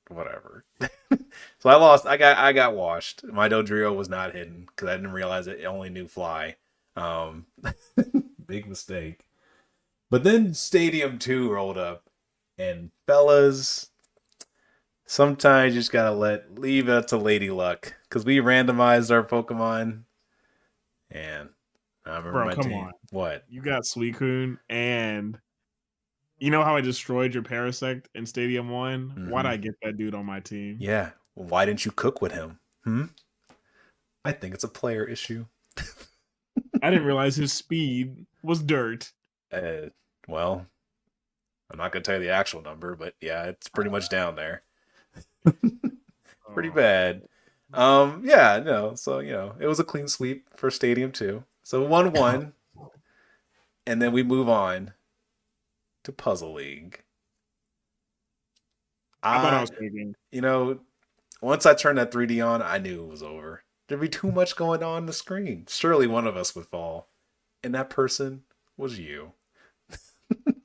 whatever. So I lost. I got washed. My Dodrio was not hidden because I didn't realize it only knew fly. Um, big mistake. But then Stadium 2 rolled up, and fellas, sometimes you just gotta leave it to Lady Luck because we randomized our Pokemon, and I remember Bro, my come team. on. What? You got Suicune, and you know how I destroyed your Parasect in Stadium 1? Why'd Mm-hmm. I get that dude on my team? Yeah. Why didn't you cook with him? Hmm. I think it's a player issue. I didn't realize his speed was dirt. Uh, well, I'm not gonna tell you the actual number, but yeah, it's pretty much down there. Pretty Oh, bad. Yeah, no. So it was a clean sweep for Stadium 2. So 1-1, and then we move on to Puzzle League. I thought I I, was faking. you know, once I turned that 3D on, I knew it was over. There'd be too much going on the screen. Surely one of us would fall, and that person was you.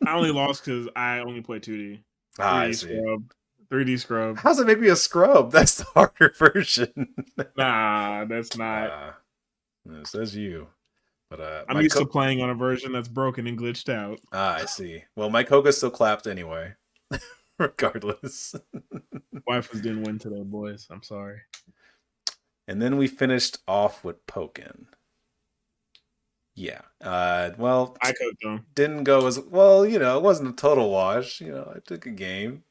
I only lost because I only play 2D. Ah, I 3D see. scrub. 3D scrub. How's it make me a scrub? That's the harder version. Nah, that's not. uh, it says you. But I'm used to playing on a version that's broken and glitched out. I see. Well, my Koga still clapped anyway, regardless. Wife was didn't win today, boys. I'm sorry. And then we finished off with Pokken. Yeah. Well, I cooked them. didn't go as well. It wasn't a total wash. I took a game.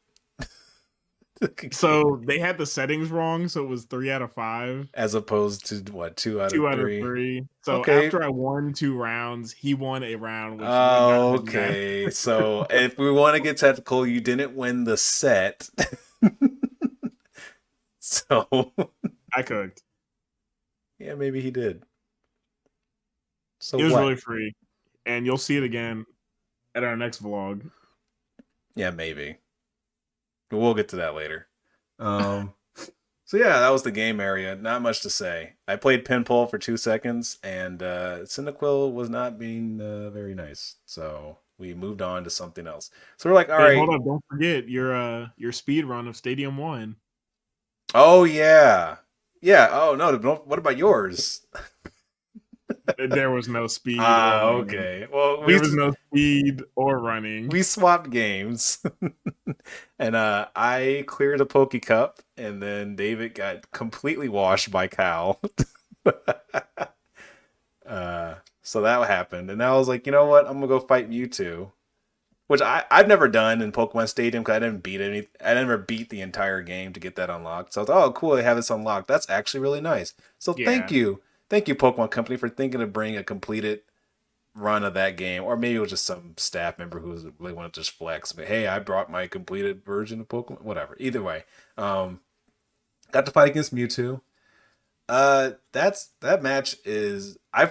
So they had the settings wrong, so it was 3 out of 5. As opposed to what, 2 out of 2 out of 3. 3. So Okay. after I won 2 rounds, he won a round, which went down to net. Okay. So if we want to get technical, you didn't win the set. So I cooked. yeah, maybe he did. So It was what? really free, and you'll see it again at our next vlog. Yeah, maybe. But we'll get to that later. So yeah, that was the game area. Not much to say. I played Pinball for 2 seconds, and Cyndaquil was not being very nice. So we moved on to something else. So we're like, all Hey, right. hold up! Don't forget your speed run of Stadium 1. Oh yeah, yeah. Oh no, what about yours? There was no speed or running. Okay. Well, There was no speed or running. we swapped games, and I cleared a Poke Cup, and then David got completely washed by Cal. So that happened, and I was like, you know what? I'm gonna go fight Mewtwo, which I've never done in Pokemon Stadium because I didn't beat any. I never beat the entire game to get that unlocked. So I was like, oh, cool, they have this unlocked. That's actually really nice. So Yeah. thank you, Pokemon Company, for thinking to bring a completed run of that game, or maybe it was just some staff member who really wanted to just flex. But hey, I brought my completed version of Pokemon. Whatever. Either way, got to fight against Mewtwo. That match is I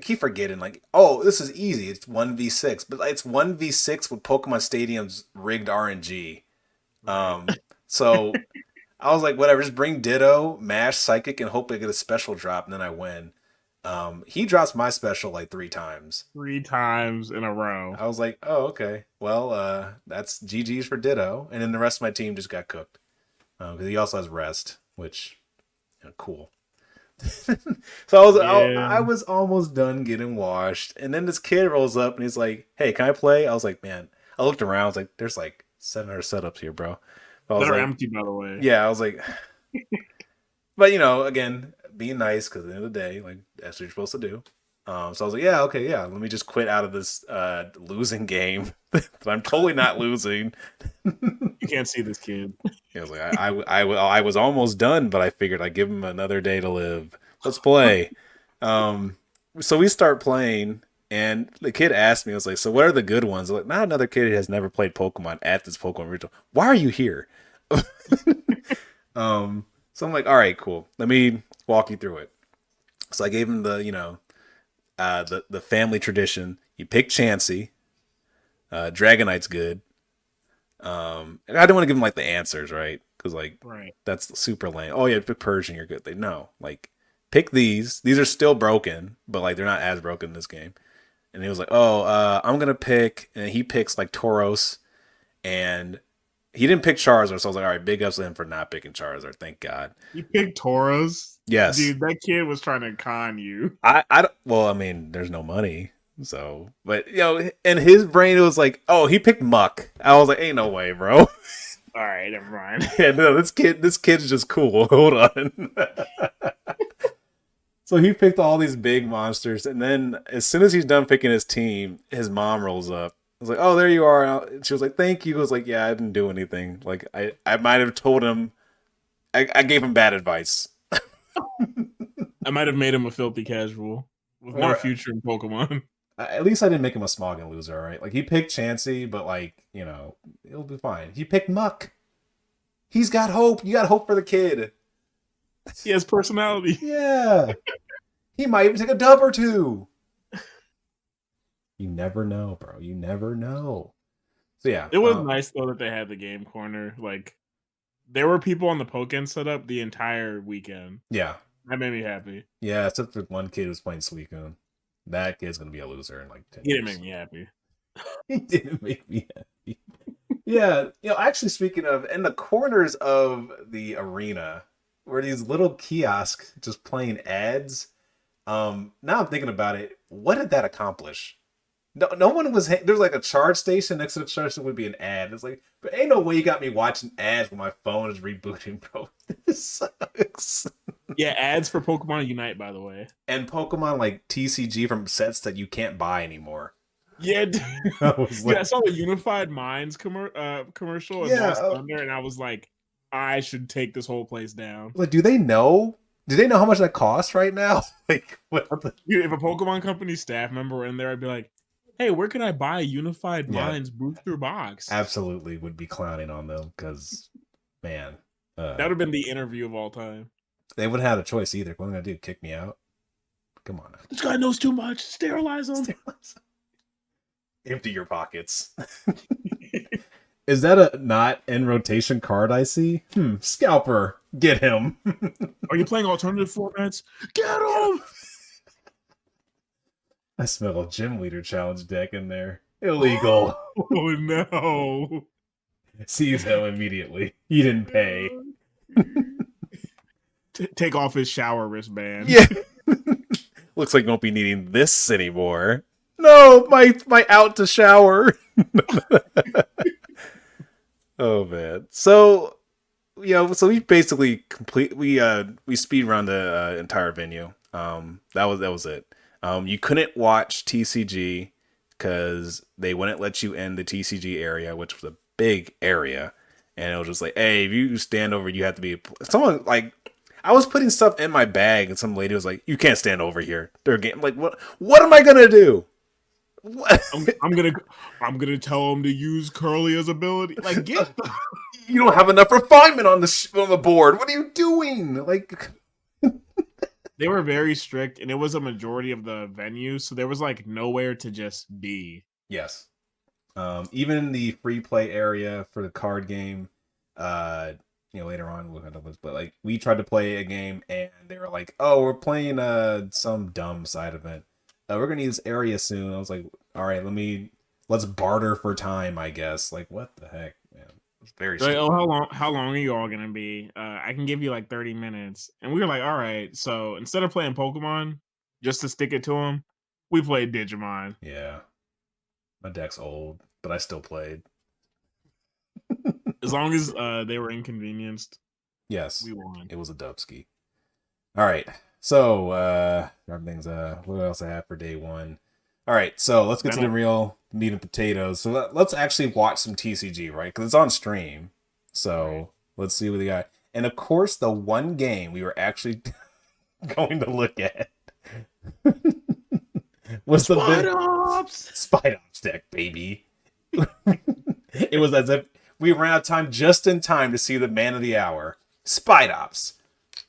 keep forgetting, like, oh, this is easy. It's 1v6, but it's 1v6 with Pokemon Stadium's rigged RNG. So I was like, whatever, just bring Ditto, Mash, Psychic, and hope I get a special drop, and then I win. He drops my special like 3 times. 3 times in a row. I was like, oh, okay. Well, that's GG's for Ditto, and then the rest of my team just got cooked because he also has rest, which cool. So I was almost done getting washed, and then this kid rolls up and he's like, "Hey, can I play?" I was like, "Man, I looked around. I was like, "There's like 700 setups here, bro." But I That was are like, empty, by the way. "Yeah." I was like, but again, being nice because at the end of the day, like that's what you're supposed to do. So I was like, "Yeah, okay, yeah. Let me just quit out of this losing game. But I'm totally not losing." You can't see this kid. He was like, I was almost done, but I figured I'd give him another day to live. Let's play. Um, so we start playing, and the kid asked me, I was like, so what are the good ones? I'm like, not another kid who has never played Pokemon at this Pokemon regional. Why are you here? So I'm like, all right, cool. Let me walk you through it. So I gave him the family tradition. You pick Chansey. Dragonite's good. And I didn't want to give them like the answers, right? Because like Right. that's super lame. Oh yeah, pick Persian, you're good. They no, like pick these. These are still broken, but like they're not as broken in this game. And he was like, oh, I'm gonna pick, and he picks like Tauros, and he didn't pick Charizard. So I was like, all right, big ups to him for not picking Charizard. Thank God. You picked Tauros? Yes, Dude, that kid was trying to con you. well, I mean, there's no money. So, but in his brain, it was like, oh, he picked Muck. I was like, ain't no way, bro. All right, never mind. Yeah, no, this kid's just cool. Hold on. So he picked all these big monsters, and then as soon as he's done picking his team, his mom rolls up. I was like, "Oh, there you are." And she was like, "Thank you." I was like, "Yeah, I didn't do anything. Like, I might have told him. I gave him bad advice, I might have made him a filthy casual with no or future in Pokemon. at least I didn't make him a Smoggin loser. Right? Like he picked Chansey, but like it'll be fine. He picked Muck. He's got hope. You got hope for the kid. He has personality. Yeah, he might even take a dub or two. You never know, bro. You never know. So yeah, It was nice though that they had the game corner. Like there were people on the Pokken setup the entire weekend. yeah, That made me happy. yeah. Except for one kid who's playing Suicune. That kid's gonna be a loser in like 10 He didn't years. make me happy. He didn't make me happy. Yeah, actually, speaking of, in the corners of the arena were these little kiosks just playing ads. Now I'm thinking about it. What did that accomplish? No one was. There's like a charge station next to the charge station would be an ad. It's like, but ain't no way you got me watching ads when my phone is rebooting, bro. This sucks. Yeah, ads for Pokemon Unite, by the way. And Pokemon like TCG from sets that you can't buy anymore. Yeah, I was yeah. I like, saw the Unified Minds commercial and yeah, Lost Thunder, and I was like, I should take this whole place down. like, do they know? Do they know how much that costs right now? Like, what? Dude, if a Pokemon Company staff member were in there, I'd be like, hey, where can I buy a Unified Yeah, Minds booster box? absolutely would be clowning on them because, man, That would have been the interview of all time. they wouldn't have a choice either. What am I gonna do? Kick me out? Come on now. This guy knows too much. Sterilize him. Empty your pockets. Is that a not in rotation card I see? Scalper. Get him. Are you playing alternative formats? Get him! I smell a gym leader challenge deck in there. Illegal. Oh no. Seize him immediately. He didn't pay. Take off his shower wristband. Yeah. Looks like you won't be needing this anymore. No, my out to shower. Oh man. So so we basically we speed run the entire venue. That was it. You couldn't watch TCG because they wouldn't let you in the TCG area, which was a big area, and it was just like, hey, if you stand over, you have to be someone like. I was putting stuff in my bag, and some lady was like, "You can't stand over here." They're getting like, "What? What am I gonna do?" What? I'm gonna tell him to use Curlia's ability. Like, get You don't have enough refinement on the board. What are you doing? Like, they were very strict, and it was a majority of the venues, so there was like nowhere to just be. yes. Even the free play area for the card game, later on we'll handle this, but like we tried to play a game and they were like, "Oh, we're playing some dumb side event. We're gonna need this area soon." I was like, "All right, let's barter for time, I guess." Like, what the heck, man? It's very Like, stupid. oh, how long are you all gonna be? I can give you like 30 minutes. And we were like, all right. So instead of playing Pokemon, just to stick it to them, we played Digimon. Yeah, my deck's old. but I still played. As long as they were inconvenienced, Yes, we won. it was a dubski. All right. So, everything's, what else I have for day one? All right. So let's get to the real meat and potatoes. So let's actually watch some TCG, right? Because it's on stream. So let's see what they got. And of course, the one game we were actually going to look at was the Spidops deck, baby. It was as if we ran out of time just in time to see the man of the hour, Spidops,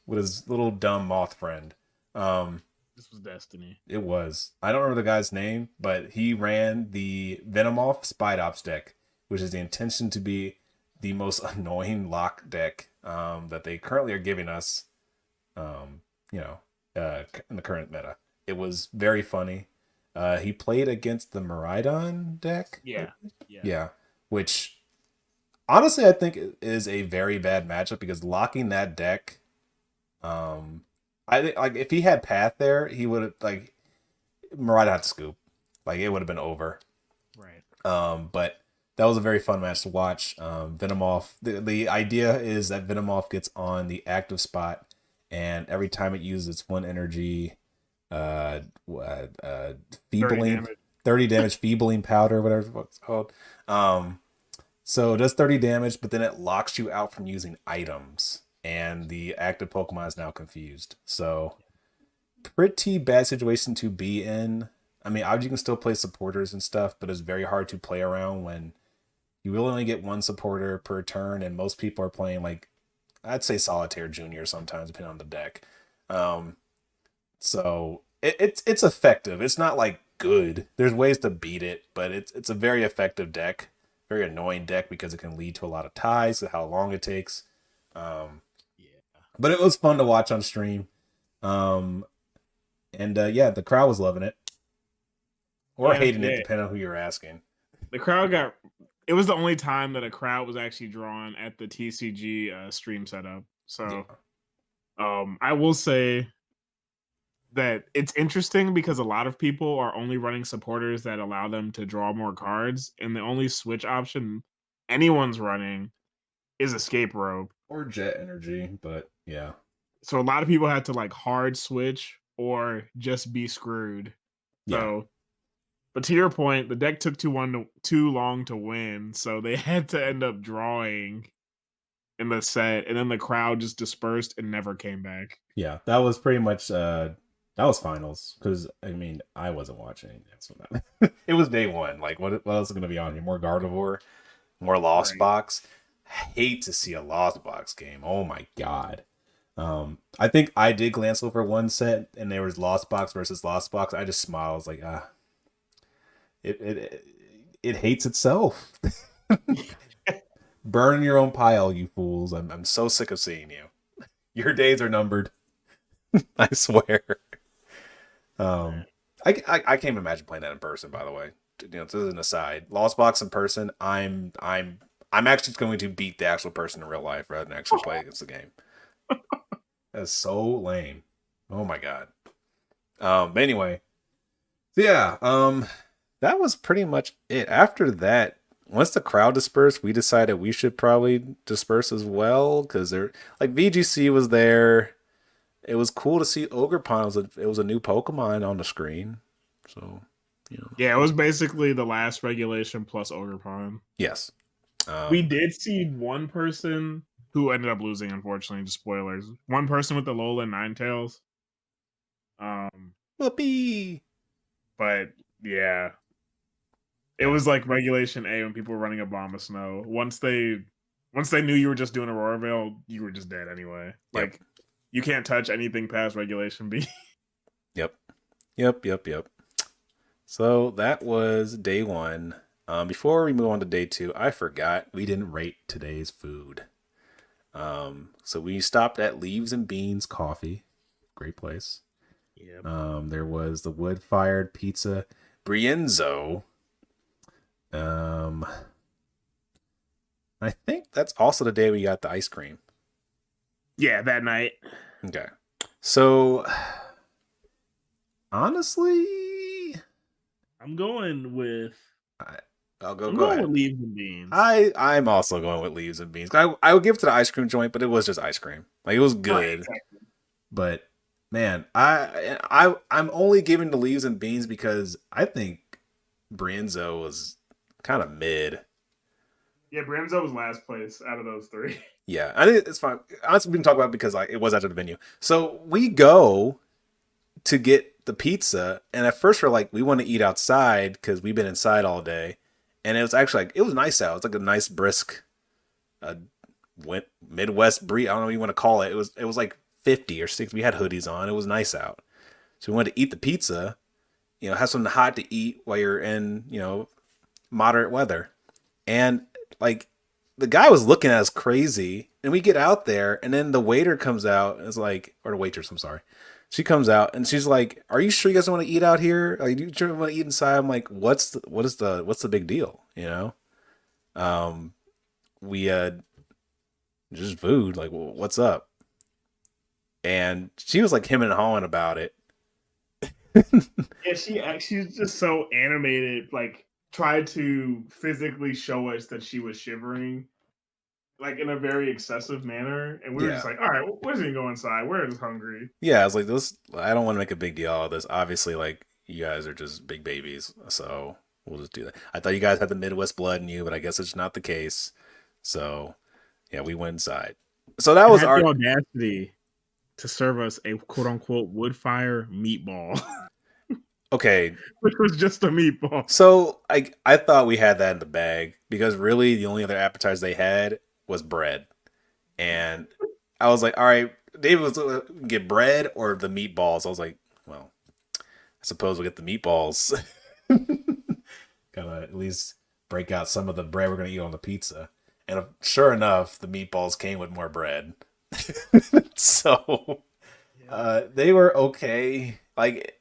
with his little dumb moth friend. This was destiny. It was. I don't remember the guy's name, but he ran the Venomoth Spidops deck, which is the intention to be the most annoying lock deck that they currently are giving us. In the current meta, it was very funny. He played against the Miraidon deck. Yeah, which honestly I think is a very bad matchup because locking that deck, I think like if he had Path there, he would have like Miraidon had to scoop, like it would have been over. Right. But that was a very fun match to watch. Venomoth. The idea is that Venomoth gets on the active spot, and every time it uses its one energy, feebling 30 damage feebling powder, whatever it's called. So it does 30 damage, but then it locks you out from using items, and the active Pokemon is now confused. So pretty bad situation to be in. I mean, obviously you can still play supporters and stuff, but it's very hard to play around when you really only get one supporter per turn, and most people are playing like I'd say Solitaire Junior sometimes, depending on the deck. So it's effective. It's not like good. There's ways to beat it, but it's a very effective deck. Very annoying deck because it can lead to a lot of ties, how long it takes. But it was fun to watch on stream. The crowd was loving it. Or hating it, depending on who you're asking. The crowd got... It was the only time that a crowd was actually drawn at the TCG stream setup. So, I will say that it's interesting because a lot of people are only running supporters that allow them to draw more cards, and the only switch option anyone's running is Escape Rope. Or Jet Energy, but yeah. So a lot of people had to like hard switch or just be screwed. So, but to your point, the deck took too long to win, so they had to end up drawing in the set, and then the crowd just dispersed and never came back. Yeah, that was pretty much that was finals because I mean I wasn't watching. So it was day one. Like what else is going to be on here? More Gardevoir, more Lost Box. Hate to see a Lost Box game. Oh my god. I think I did glance over one set and there was Lost Box versus Lost Box. I just smiled. I was like, it hates itself. Burn your own pile, you fools. I'm so sick of seeing you. Your days are numbered. I swear. I can't imagine playing that in person, by the way. You know, this is an aside. Lost Box in person, I'm actually going to beat the actual person in real life rather than actually play against the game. That's so lame. Oh my god. But anyway. Yeah, that was pretty much it. After that, once the crowd dispersed, we decided we should probably disperse as well because they're like VGC was there. It was cool to see Ogerpon. It was a new Pokemon on the screen. So, you know. Yeah, it was basically the last regulation plus Ogerpon. Yes. We did see one person who ended up losing, unfortunately. Just spoilers. One person with the Alolan Ninetales. Whoopee! But yeah, it was like Regulation A when people were running Abomasnow. Once they knew you were just doing Aurora Veil, you were just dead anyway. Like you can't touch anything past Regulation B. Yep. So that was day one. Before we move on to day two, I forgot we didn't rate today's food. So we stopped at Leaves and Beans Coffee. Great place. Yep. There was the wood-fired pizza Brienzo. I think that's also the day we got the ice cream. Yeah, that night. Okay. So honestly, I'm going with I'll I'm go going with ahead. leaves and beans. I'm also going with leaves and beans. I would give it to the ice cream joint, but it was just ice cream. Like it was Right, good, exactly. but man, I'm only giving the leaves and beans because I think Brienzo was kind of mid. Yeah, Bramzo was last place out of those three. Yeah, I think it's fine. Honestly, we can talk about it because like it was after the venue. So we go to get the pizza, and at first we're like, we want to eat outside because we've been inside all day, and it was actually like it was nice out. It's like a nice brisk, uh, Midwest breeze. I don't know what you want to call it. It was like 50 or 60. We had hoodies on. It was nice out, so we wanted to eat the pizza. Have something hot to eat while you're in moderate weather, and like the guy was looking at us crazy, and we get out there, and then the waiter comes out and is like, or the waitress, I'm sorry. She comes out and she's like, "Are you sure you guys want to eat out here? Like, do you sure want to eat inside?" I'm like, what's the big deal? Um, we just food. Like, what's up? And she was like him and hawing about it. Yeah, she's just so animated. Like, tried to physically show us that she was shivering, like in a very excessive manner, and we were just Yeah, like, "All right, we're just gonna go inside. We're just hungry." yeah. I was like, this. I don't want to make a big deal out of this. Obviously, like you guys are just big babies, so we'll just do that. I thought you guys had the Midwest blood in you, but I guess it's not the case. So yeah, we went inside. So that And was had the our audacity to serve us a quote unquote wood fire meatball, okay. which was just a meatball. So I thought we had that in the bag because really the only other appetizer they had was bread, and I was like, all right, David was get bread or the meatballs. I was like, well, I suppose we'll get the meatballs. Gotta at least break out some of the bread we're gonna eat on the pizza. And sure enough, the meatballs came with more bread. So Yeah. they were okay. Like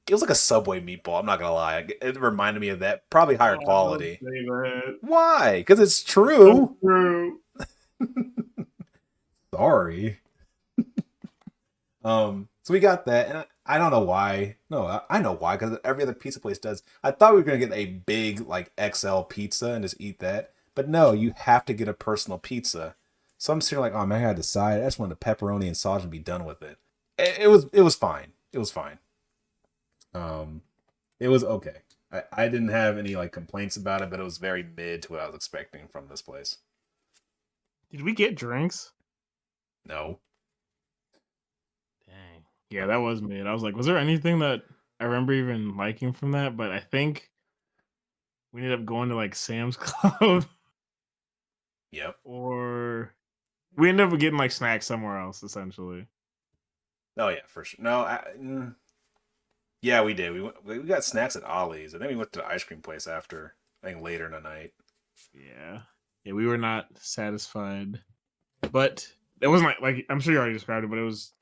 it was like a Subway meatball. I'm not gonna lie. It reminded me of that. Probably higher Oh, don't quality. say that. Why? Because it's So true. true. Sorry. So we got that, and I don't know why. No, I know why. Because every other pizza place does. I thought we were gonna get a big like XL pizza and just eat that, but no, you have to get a personal pizza. So I'm sitting like, oh man, I had to decide. I just want the pepperoni and sausage and be done with it. It was fine. It was fine. Um, it was okay. I didn't have any like complaints about it, but it was very mid to what I was expecting from this place. Did we get drinks? No. Dang. Yeah, that was mid. I was like, was there anything that I remember even liking from that? But I think we ended up going to like Sam's Club Yep. or we ended up getting like snacks somewhere else, essentially. Oh yeah, for sure. No, yeah, we did. We got snacks at Ollie's, and then we went to the ice cream place after. I think later in the night. Yeah. Yeah, we were not satisfied. But it wasn't like I'm sure you already described it, but it was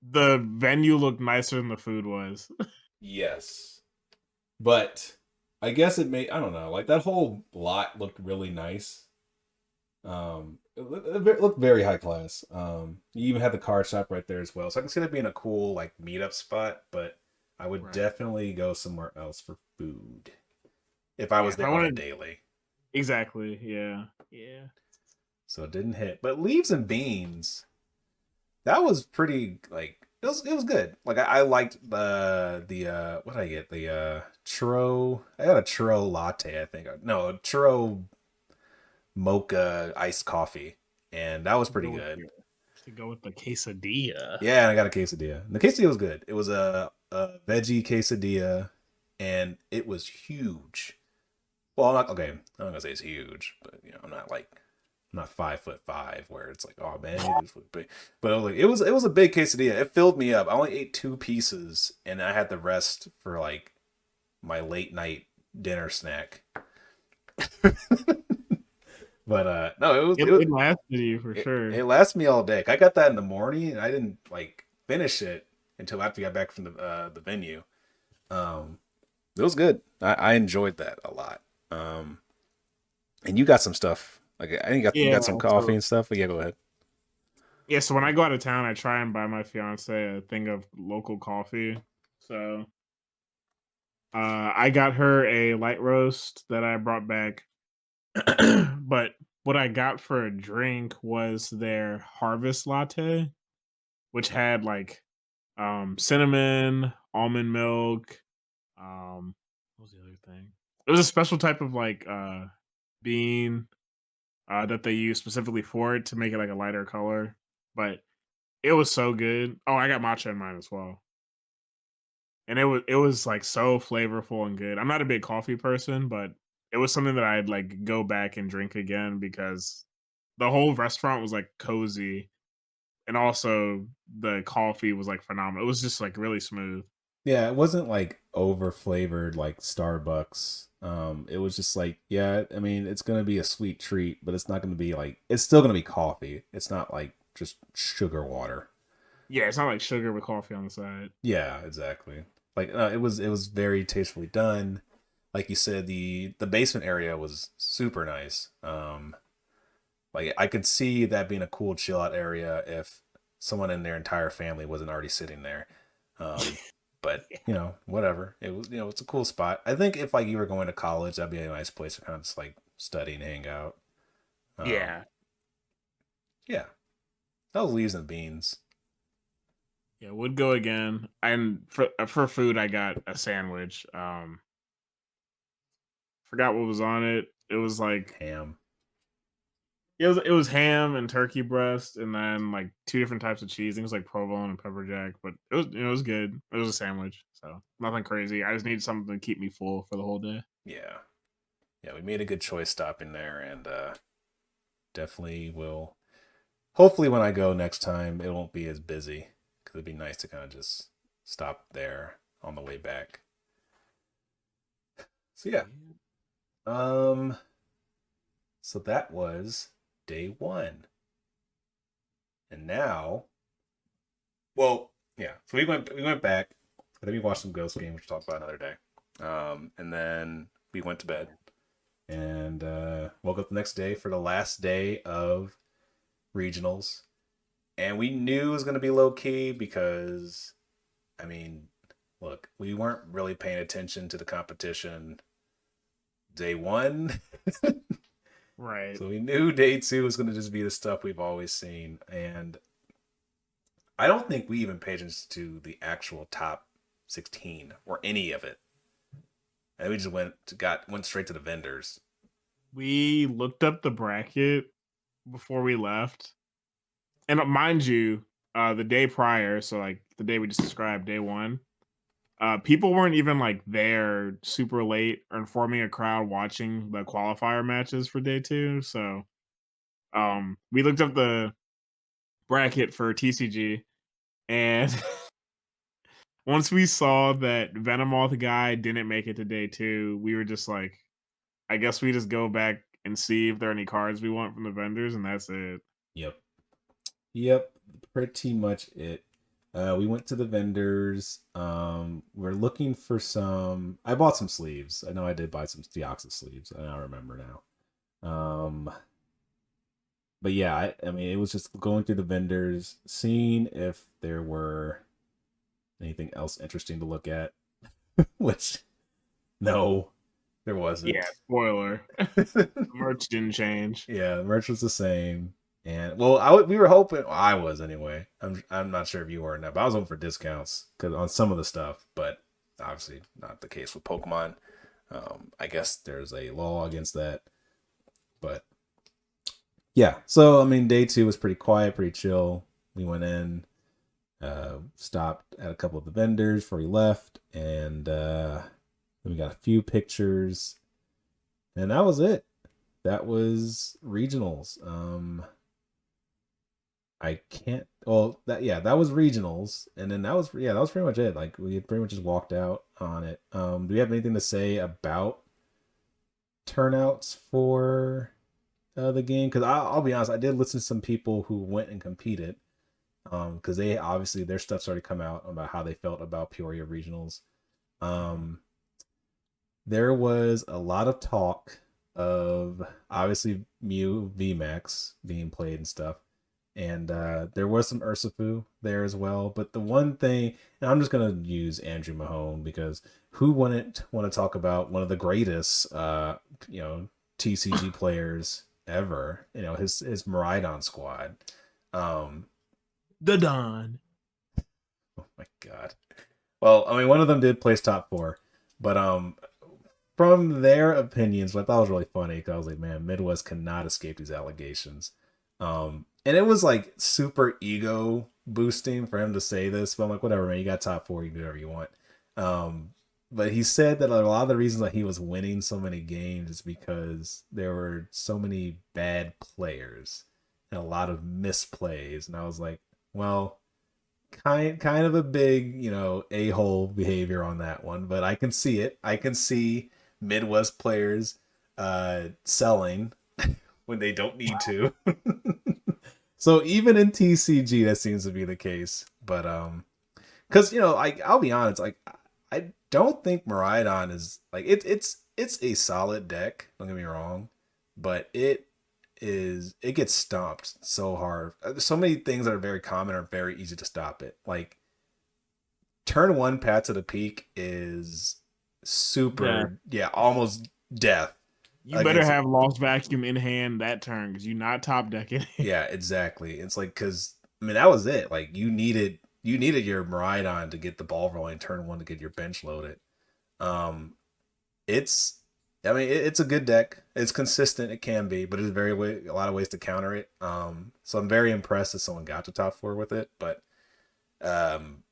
the venue looked nicer than the food was. Yes, but I guess it made. I don't know. Like that whole lot looked really nice. It looked very high class. You even had the card shop right there as well, so I can see that being a cool like meetup spot. But I would Right. definitely go somewhere else for food if I Yeah, was if I there on a wanted daily. exactly, yeah. Yeah. So it didn't hit. But leaves and beans, that was pretty like it was good. Like I liked the what did I get? The churro. I got a churro latte, I think. No, a churro mocha iced coffee. And that was To pretty go with good. your to go with the quesadilla. Yeah, and I got a quesadilla. And the quesadilla was good. It was a veggie quesadilla and it was huge. Well, I'm not okay. I'm not gonna say it's huge, but I'm not like I'm not 5'5" where it's like, oh man, it was big. But it was a big quesadilla. It filled me up. I only ate 2 pieces, and I had the rest for like my late night dinner snack. But no, it was It lasted you for it sure. lasted me all day. I got that in the morning, and I didn't like finish it until after we got back from the venue. Um, it was good. I enjoyed that a lot. And you got some stuff. Like I think you Yeah. got some coffee So and stuff. But yeah, go ahead. yeah, so when I go out of town, I try and buy my fiance a thing of local coffee. So I got her a light roast that I brought back, but what I got for a drink was their harvest latte, which had like cinnamon, almond milk. What was the other thing? It was a special type of like bean that they use specifically for it to make it like a lighter color. But it was so good. Oh, I got matcha in mine as well. And it was like so flavorful and good. I'm not a big coffee person, but it was something that I'd like go back and drink again because the whole restaurant was like cozy and also the coffee was like phenomenal. It was just like really smooth. Yeah, it wasn't like over flavored like Starbucks. It was just like, yeah, I mean, it's gonna be a sweet treat, but it's not gonna be like it's still gonna be coffee. It's not like just sugar water. Yeah, it's not like sugar with coffee on the side. Yeah, exactly. Like it was very tastefully done. Like you said, the basement area was super nice. Like I could see that being a cool chill out area if someone in their entire family wasn't already sitting there. Um, but whatever. It was, it's a cool spot. I think if like you were going to college, that'd be a nice place to kind of just like study and hang out. Um, Yeah. yeah, that was leaves and beans. Yeah, would go again. And for food I got a sandwich. Forgot what was on it. It was like Ham. it was ham and turkey breast and then like two different types of cheese. Things like provolone and pepper jack, but it was good. It was a sandwich, so nothing crazy. I just needed something to keep me full for the whole day. Yeah, yeah. We made a good choice stopping there, and definitely will. Hopefully, when I go next time, it won't be as busy because it'd be nice to kind of just stop there on the way back. So yeah. Um. So that was day one, and now, well, yeah. So we went back. And then we watched some Ghost Game, which we'll talk about another day. And then we went to bed and woke up the next day for the last day of regionals. And we knew it was going to be low key because, I mean, look, we weren't really paying attention to the competition day one. Right. So we knew day two was going to just be the stuff we've always seen. And I don't think we even paid attention to the actual top 16 or any of it. And we just went straight to the vendors. We looked up the bracket before we left, and mind you, the day prior, so like the day we just described, day one, people weren't even like there super late or informing a crowd watching the qualifier matches for day two. So we looked up the bracket for TCG, and once we saw that Venomoth guy didn't make it to day two, we were just like, I guess we just go back and see if there are any cards we want from the vendors, and that's it. Yep. Yep. Pretty much it. We went to the vendors. We're looking for some. I bought some sleeves. I know I did buy some Deoxys sleeves. I remember now. But yeah, I mean, it was just going through the vendors, seeing if there were anything else interesting to look at. Which, no, there Yeah, wasn't. spoiler. Merch didn't change. Yeah, the merch was the same. And well, we were hoping. Well, I was anyway. I'm not sure if you were or not, but I was hoping for discounts because on some of the stuff, but obviously not the case with Pokemon. I guess there's a law against that, but yeah. So I mean, day two was pretty quiet, pretty chill. We went in, stopped at a couple of the vendors before we left, and then we got a few pictures, and that was it. That was regionals. I can't. Well, that was regionals, and then that was pretty much it. Like we had pretty much just walked out on it. Do we have anything to say about turnouts for the game? Because I'll be honest, I did listen to some people who went and competed. Because they obviously their stuff's already come out about how they felt about Peoria Regionals. Um, there was a lot of talk of obviously Mew VMAX being played and stuff. and there was some Urshifu there as well. But the one thing, and I'm just gonna use Andrew Mahone because who wouldn't want to talk about one of the greatest, you know, TCG players ever? You know, his Miraidon squad. Um, The Don. oh my god. Well, I mean, one of them did place top four, but from their opinions, what I thought was really funny because I was like, man, Midwest cannot escape these allegations. And it was like super ego boosting for him to say this, but I'm like, whatever, man, you got top four, you can do whatever you want. Um, but he said that a lot of the reasons that he was winning so many games is because there were so many bad players and a lot of misplays. And I was like, well, kind of a big, you know, a-hole behavior on that one, but I can see it. I can see Midwest players selling when they don't need to. So even in TCG that seems to be the case. But cuz you know, like I'll be honest, like I don't think Miraidon is like it's a solid deck, don't get me wrong, but it gets stomped so hard. So many things that are very common are very easy to stop it. Like turn one Path to the Peak is Death. super, yeah, almost death You better against. have Lost Vacuum in hand that turn because you're not top decking. Yeah, exactly. It's like because I mean that was it. Like you needed your Miraidon to get the ball rolling, turn one to get your bench loaded. Um, it's I mean it's a good deck. It's consistent. It can be, but there's a lot of ways to counter it. So I'm very impressed that someone got to top four with it. But um,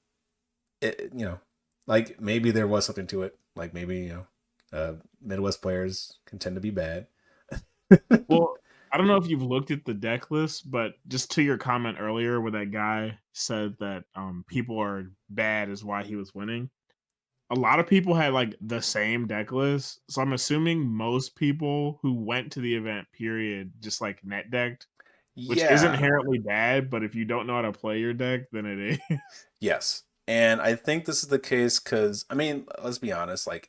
it you know, like maybe there was something to it. Like maybe Midwest players can tend to be bad. Well, I don't know if you've looked at the deck list, but just to your comment earlier where that guy said that people are bad is why he was winning. A lot of people had like the same deck list. So I'm assuming most people who went to the event, period, just like net decked, which isn't Yeah. inherently bad, but if you don't know how to play your deck, then it is. Yes. And I think this is the case because, I mean, let's be honest, like,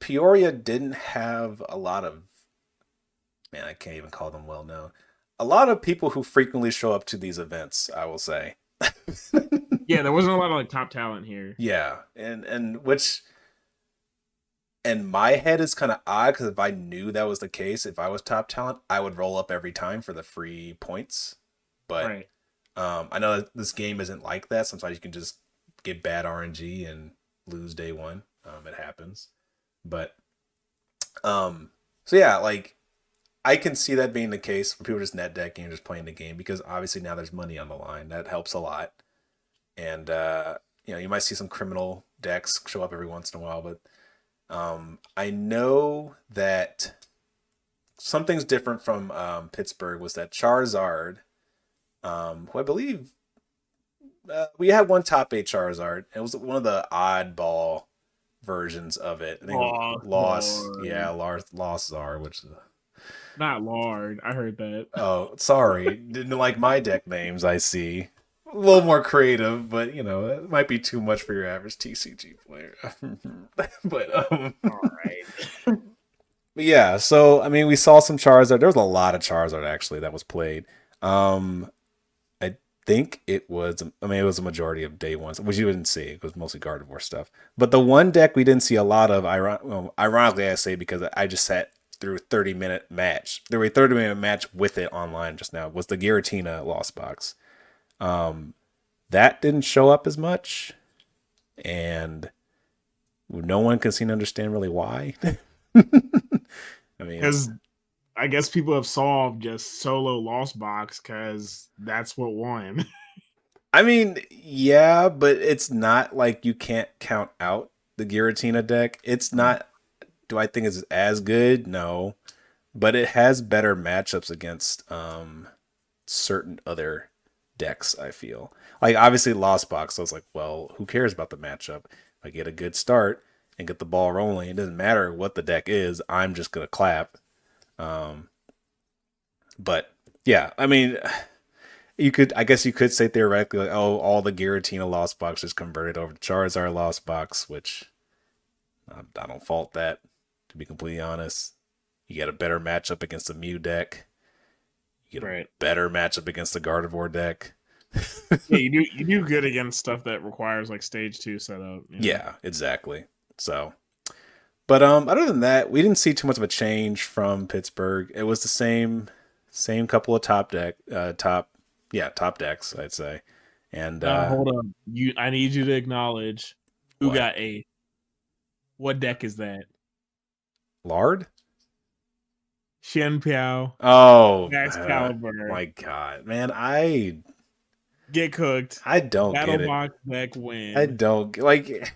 Peoria didn't have a lot of, man, I can't even call them well known. A lot of people who frequently show up to these events, I will say. Yeah, there wasn't a lot of like top talent here. Yeah. And which, in my head, is kind of odd because if I knew that was the case, if I was top talent, I would roll up every time for the free points. But Right. I know that this game isn't like that. Sometimes you can just get bad RNG and lose day one. It happens. But so yeah, like I can see that being the case for people just net decking and just playing the game because obviously now there's money on the line. That helps a lot. And you might see some criminal decks show up every once in a while, but I know that something's different from Pittsburgh was that Charizard, who I believe we had one top eight Charizard. It was one of the oddball versions of it. I think it was Lost Lost, yeah, Lord. Lost Czar, which Not Lord. I heard that. oh, sorry, didn't like my deck names. I see. A little more creative, but it might be too much for your average TCG player. but All right. but yeah, so I mean, we saw some Charizard. There was a lot of Charizard actually that was played. I think it was. I mean, it was a majority of day ones, which you didn't see. It was mostly Gardevoir stuff. But the one deck we didn't see a lot of, ironically, I say because I just sat through a 30-minute match. There were a 30-minute match with it online just now. Was the Giratina Lost Box. That didn't show up as much, and no one can seem to understand really why. I mean, Because I guess people have solved just solo Lost Box because that's what won. yeah, but it's not like you can't count out the Giratina deck. It's not. Do I think it's as good? No, but it has better matchups against certain other decks. I feel like obviously Lost Box. So I was like, well, who cares about the matchup? If I get a good start and get the ball rolling, it doesn't matter what the deck is. I'm just gonna clap. But yeah, I mean, I guess you could say theoretically, like, oh, all the Giratina Lost Box is converted over to Charizard Lost Box, which I don't fault that. To be completely honest, you get a better matchup against a Mew deck. You You get a Right. better matchup against the Gardevoir deck. Yeah, you do good against stuff that requires like stage 2 setup. Yeah, exactly. So, but other than that, we didn't see too much of a change from Pittsburgh. It was the same couple of top decks, I'd say. And Now hold up. I need you to acknowledge who what? got 8. What deck is that? Lard? Shen Piao, Oh, Max Caliber. my God, man, I Get cooked. I don't Battle get it. box deck I win. don't like.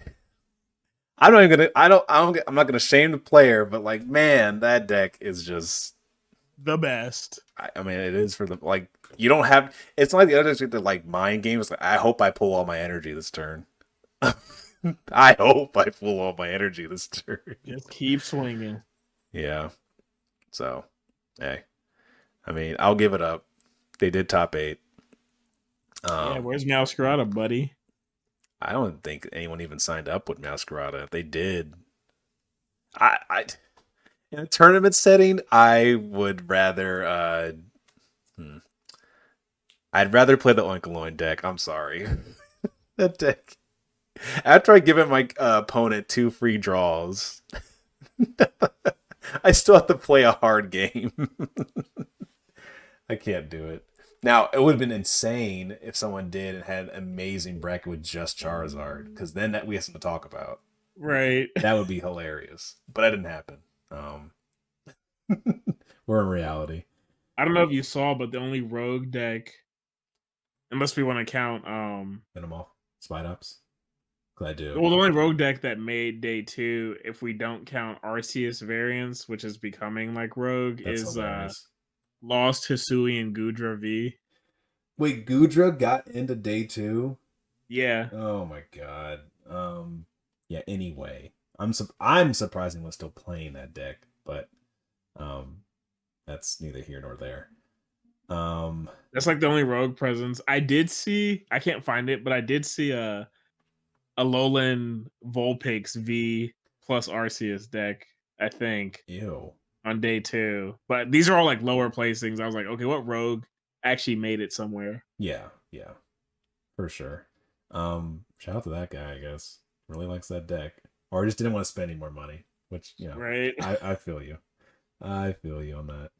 I'm not even gonna. I'm not gonna shame the player, but like, man, that deck is just. The best. I mean, it is for the like. You don't have. It's not like the other decks that like mind games. Like, I hope I pull all my energy this turn. I hope I pull all my energy this turn. Just keep swinging. Yeah. So, hey, I mean, I'll give it up. They did top 8. Yeah, where's Meowscarada, buddy? I don't think anyone even signed up with Masquerada. If they did, I in a tournament setting, I would rather I'd rather play the Oinkoloin deck. I'm sorry. That deck. After I give it my opponent 2 free draws, I still have to play a hard game. I can't do it. Now, it would have been insane if someone did and had an amazing bracket with just Charizard, because then that we have something to talk about. Right. That would be hilarious. But that didn't happen. We're in reality. I don't know if you saw, but the only rogue deck, unless we want to count Minimal. Spidops. Glad I do. Well, the only rogue deck that made day 2, if we don't count Arceus variants, which is becoming like rogue, That's is hilarious. Lost Hisui and Gudra V. Wait, Gudra got into day 2? Yeah. Oh my god. Yeah, anyway. I'm surprisingly still playing that deck, but that's neither here nor there. That's like the only rogue presence. I can't find it, but I did see a Alolan Vulpix V plus Arceus deck, I think. Ew. On day 2. But these are all like lower placings. I was like, okay, what rogue actually made it somewhere? Yeah, for sure. Shout out to that guy, I guess. Really likes that deck. Or just didn't want to spend any more money. Which, right. I feel you. I feel you on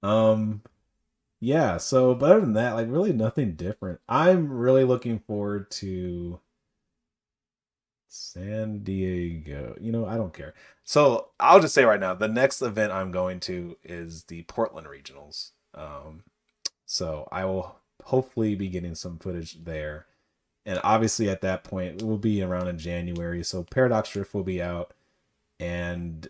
that. Yeah, so but other than that, like really nothing different. I'm really looking forward to San Diego. I don't care. So I'll just say right now, the next event I'm going to is the Portland Regionals. So I will hopefully be getting some footage there. And obviously at that point, it will be around in January. So Paradox Drift will be out. And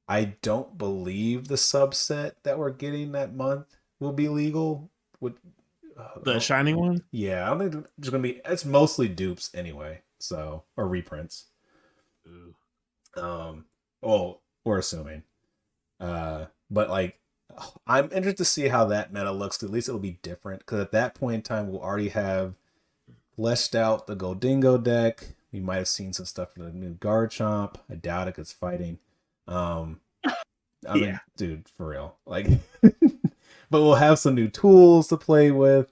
I don't believe the subset that we're getting that month will be legal. The Shining one? Yeah, I don't think there's going to be... It's mostly dupes anyway. So, or reprints. Ooh. Well, we're assuming. But like, I'm interested to see how that meta looks. At least it'll be different, because at that point in time, we'll already have fleshed out the Goldingo deck. We might have seen some stuff for the new Garchomp. I doubt it, 'cause it's fighting. I mean, dude, for real. Like, but we'll have some new tools to play with.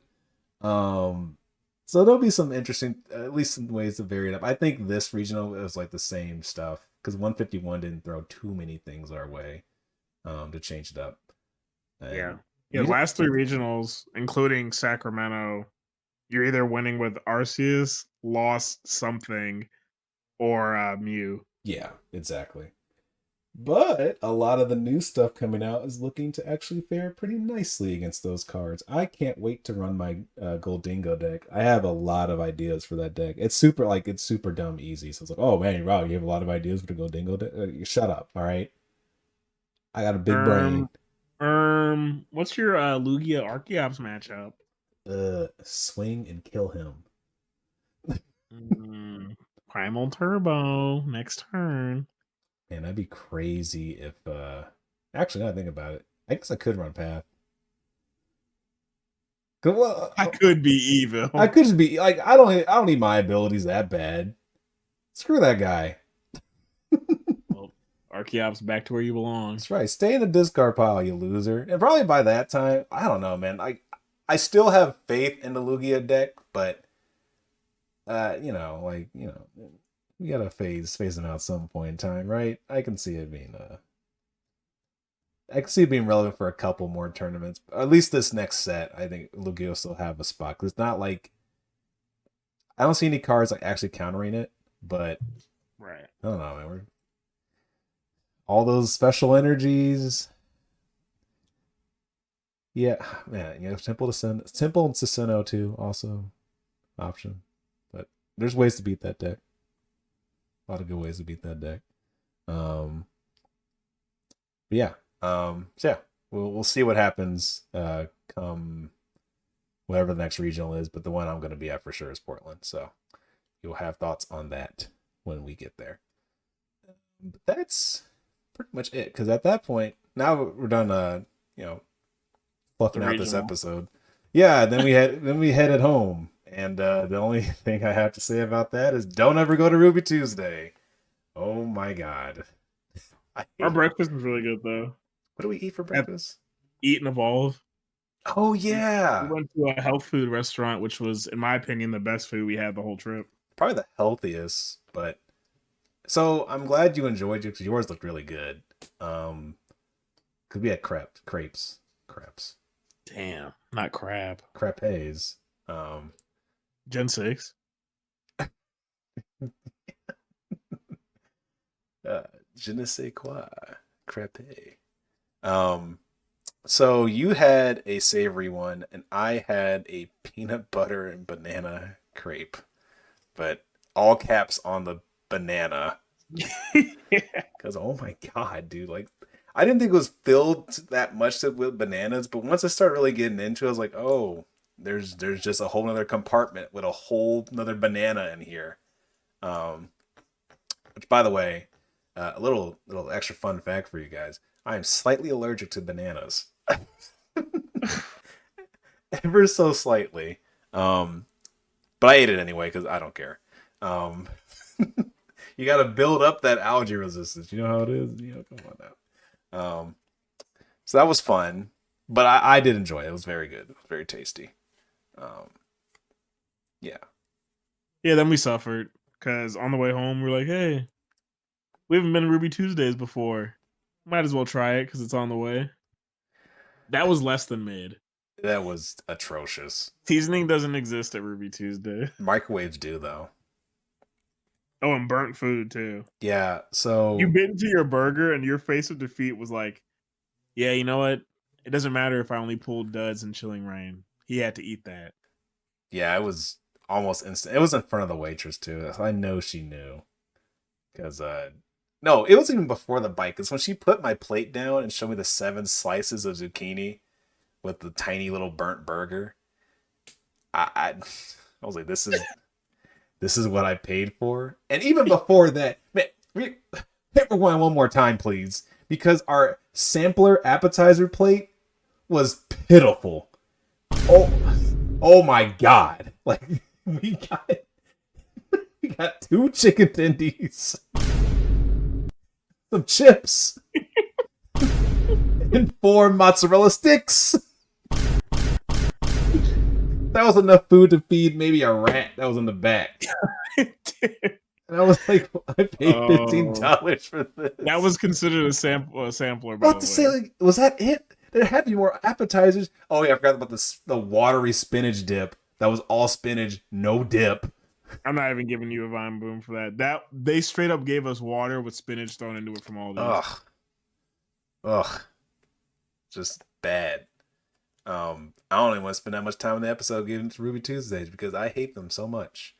So there'll be some interesting, at least some ways to vary it up. I think this regional was like the same stuff, because 151 didn't throw too many things our way to change it up. And yeah. Last 3 regionals, including Sacramento, you're either winning with Arceus, Lost something, or Mew. Yeah, exactly. But a lot of the new stuff coming out is looking to actually fare pretty nicely against those cards. I can't wait to run my Goldingo deck. I have a lot of ideas for that deck. It's super dumb easy. So it's like, oh man, wow, you have a lot of ideas for the Goldingo deck? Shut up, all right? I got a big brain. What's your Lugia Archeops matchup? Swing and kill him. Primal Turbo next turn. Man, that'd be crazy if actually, now I think about it, I guess I could run Path. Well, I could be evil. I could just be like, I don't need my abilities that bad. Screw that guy. Well, Archeops back to where you belong. That's right. Stay in the discard pile, you loser. And probably by that time, I don't know, man. I still have faith in the Lugia deck, but we gotta phase them out some point in time, right? I can see it being relevant for a couple more tournaments. At least this next set, I think Lugia will still have a spot. 'Cause it's not like I don't see any cards like actually countering it, but Right. I don't know, man. All those special energies. Yeah, man, Temple to Sinnoh too, also option. But there's ways to beat that deck. A lot of good ways to beat that deck. But yeah. So yeah, we'll see what happens come whatever the next regional is, but the one I'm gonna be at for sure is Portland. So you'll have thoughts on that when we get there. But that's pretty much it, because at that point, now we're done fluffing out this episode. Yeah, then we headed home. And the only thing I have to say about that is don't ever go to Ruby Tuesday. Oh my god. Our breakfast was really good though. What do we eat for breakfast? Eat and Evolve. Oh yeah. We went to a health food restaurant, which was, in my opinion, the best food we had the whole trip. Probably the healthiest, but so I'm glad you enjoyed it because yours looked really good. Because we had crepes. Damn, not crab. Crepes. Gen 6. Je ne sais quoi. Crepe. So you had a savory one, and I had a peanut butter and banana crepe, but all caps on the banana. Because oh my god, dude! Like, I didn't think it was filled that much with bananas, but once I started really getting into it, I was like, oh, there's just a whole nother compartment with a whole nother banana in here. Which, by the way, a little extra fun fact for you guys: I am slightly allergic to bananas. Ever so slightly. But I ate it anyway because I don't care. You got to build up that allergy resistance. You know how it is. Come on now. So that was fun, but I did enjoy it. It was very good. It was very tasty. Yeah. Yeah. Then we suffered because on the way home we're like, hey, we haven't been to Ruby Tuesdays before. Might as well try it because it's on the way. That was less than mid. That was atrocious. Seasoning doesn't exist at Ruby Tuesday. Microwaves do, though. Oh, and burnt food, too. Yeah, so... You bit into your burger, and your face of defeat was like, yeah, you know what? It doesn't matter if I only pulled duds in Chilling Rain. He had to eat that. Yeah, it was almost instant. It was in front of the waitress, too. I know she knew. Because, no, it was even before the bite. Because when she put my plate down and showed me the 7 slices of zucchini with the tiny little burnt burger, I was like, this is what I paid for. And even before that, man, hit rewind one more time, please, because our sampler appetizer plate was pitiful. Oh my god! Like we got 2 chicken tendies, some chips, and 4 mozzarella sticks. That was enough food to feed maybe a rat that was in the back. And I was like, I paid $15 for this. That was considered a sampler, by the way. Say, like, was that it? There had to be more appetizers. Oh yeah, I forgot about the watery spinach dip. That was all spinach, no dip. I'm not even giving you a Vine Boom for that. That they straight up gave us water with spinach thrown into it from all these. Ugh. Just bad. I don't even want to spend that much time in the episode giving to Ruby Tuesdays because I hate them so much.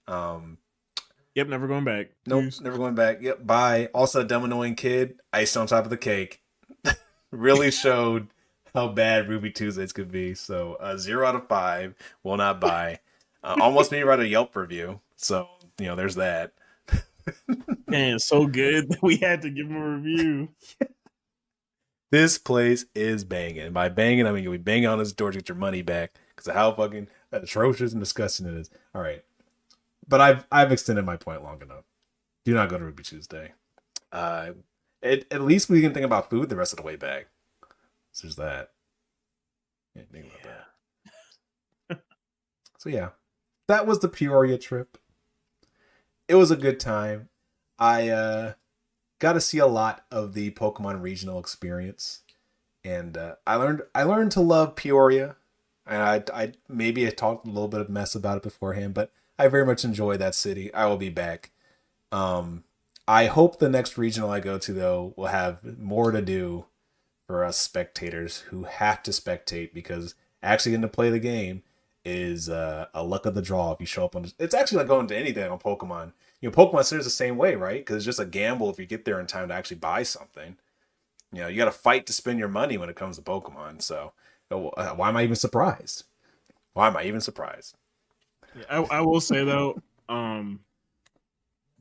Yep, never going back. Nope, never going back. Yep, bye. Also, dumb annoying kid, iced on top of the cake. Really showed how bad Ruby Tuesdays could be. So 0 out of 5, will not buy. Almost made me write a Yelp review. So, there's that. Man, so good that we had to give him a review. This place is banging. And by banging, I mean you'll be banging on his door to get your money back because of how fucking atrocious and disgusting it is. All right. But I've extended my point long enough. Do not go to Ruby Tuesday. At least we can think about food the rest of the way back. So there's that. Can't think about that. So yeah, that was the Peoria trip. It was a good time. I got to see a lot of the Pokemon regional experience, and I learned to love Peoria. And I maybe I talked a little bit of mess about it beforehand, but I very much enjoy that city. I will be back. I hope the next regional I go to though will have more to do for us spectators who have to spectate, because actually getting to play the game is a luck of the draw if you show up on. It's actually like going to anything on Pokemon. Pokemon Center's the same way, right? Because it's just a gamble if you get there in time to actually buy something. You got to fight to spend your money when it comes to Pokemon. So why am I even surprised? Why am I even surprised? Yeah, I will say though,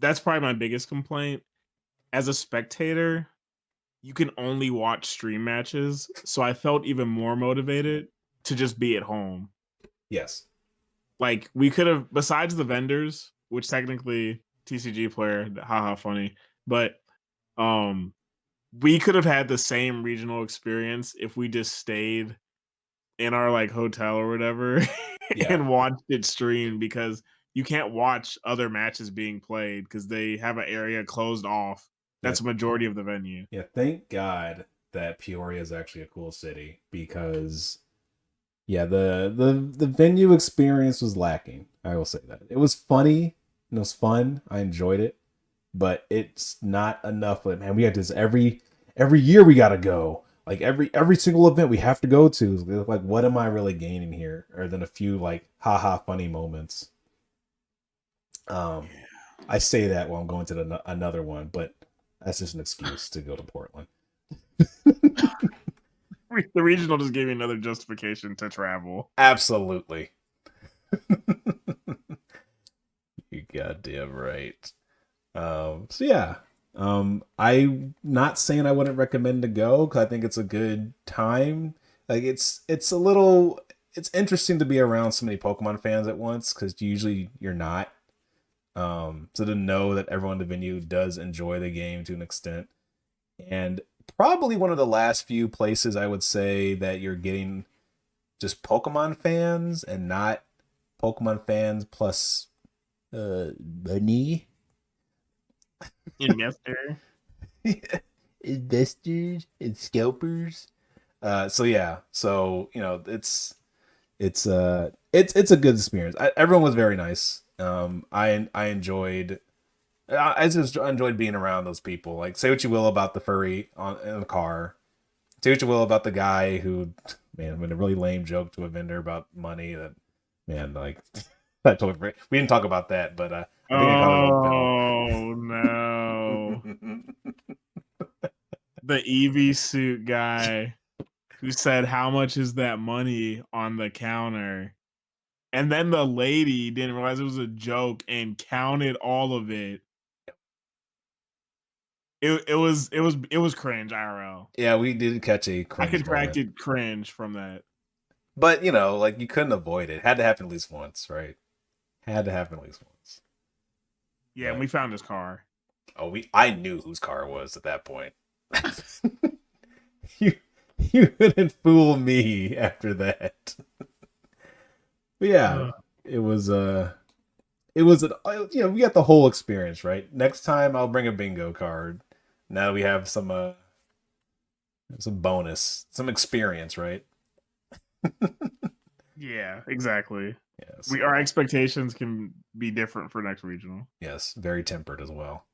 that's probably my biggest complaint. As a spectator, you can only watch stream matches, so I felt even more motivated to just be at home. Yes. Like we could have, besides the vendors, which technically TCG player, haha, funny, but um, we could have had the same regional experience if we just stayed in our like hotel or whatever Yeah. and watched it streamed, because you can't watch other matches being played because they have an area closed off. That's Yeah. a majority of the venue. Yeah. Thank God that Peoria is actually a cool city, because yeah, the venue experience was lacking. I will say that. It was funny. It was fun. I enjoyed it, but it's not enough. But man, we had this every year we gotta go. Like every single event we have to go to. Like, what am I really gaining here? Other than a few like haha funny moments. I say that while I'm going to another one, but that's just an excuse to go to Portland. The regional just gave me another justification to travel. Absolutely. You goddamn right. So yeah. I'm not saying I wouldn't recommend to go, because I think it's a good time. Like it's interesting to be around so many Pokemon fans at once, because usually you're not. So to know that everyone in the venue does enjoy the game to an extent, and probably one of the last few places I would say that you're getting just Pokemon fans and not Pokemon fans plus money. Investor. Investors and scalpers. So yeah, so it's a good experience. Everyone was very nice. I enjoyed. I just enjoyed being around those people. Like, say what you will about the furry in the car. Say what you will about the guy who, man, made a really lame joke to a vendor about money. That, man, like, we didn't talk about that, but I think I caught it on film. Oh no. The Eevee suit guy who said, "How much is that money on the counter?" And then the lady didn't realize it was a joke and counted all of it. It was cringe IRL. Yeah, we did catch a I cringe moment. contracted cringe from that. But, like, you couldn't avoid it. Had to happen at least once, right? Had to happen at least once. Yeah, and we found his car. Oh, I knew whose car it was at that point. you couldn't fool me after that. But yeah, it was we got the whole experience, right? Next time I'll bring a bingo card. Now we have some bonus, some experience, right? Yeah, exactly. Yes. Our expectations can be different for next regional. Yes, very tempered as well.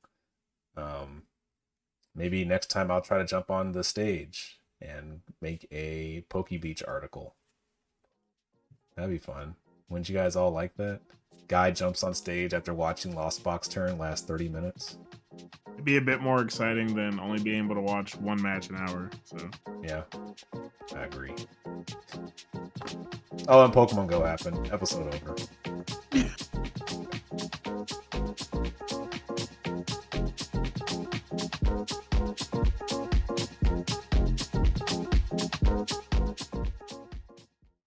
Maybe next time I'll try to jump on the stage and make a Poke Beach article. That'd be fun. Wouldn't you guys all like that? Guy jumps on stage after watching Lost Box turn last 30 minutes. It'd be a bit more exciting than only being able to watch one match an hour. So yeah, I agree. Oh, and Pokemon Go happened. Episode over.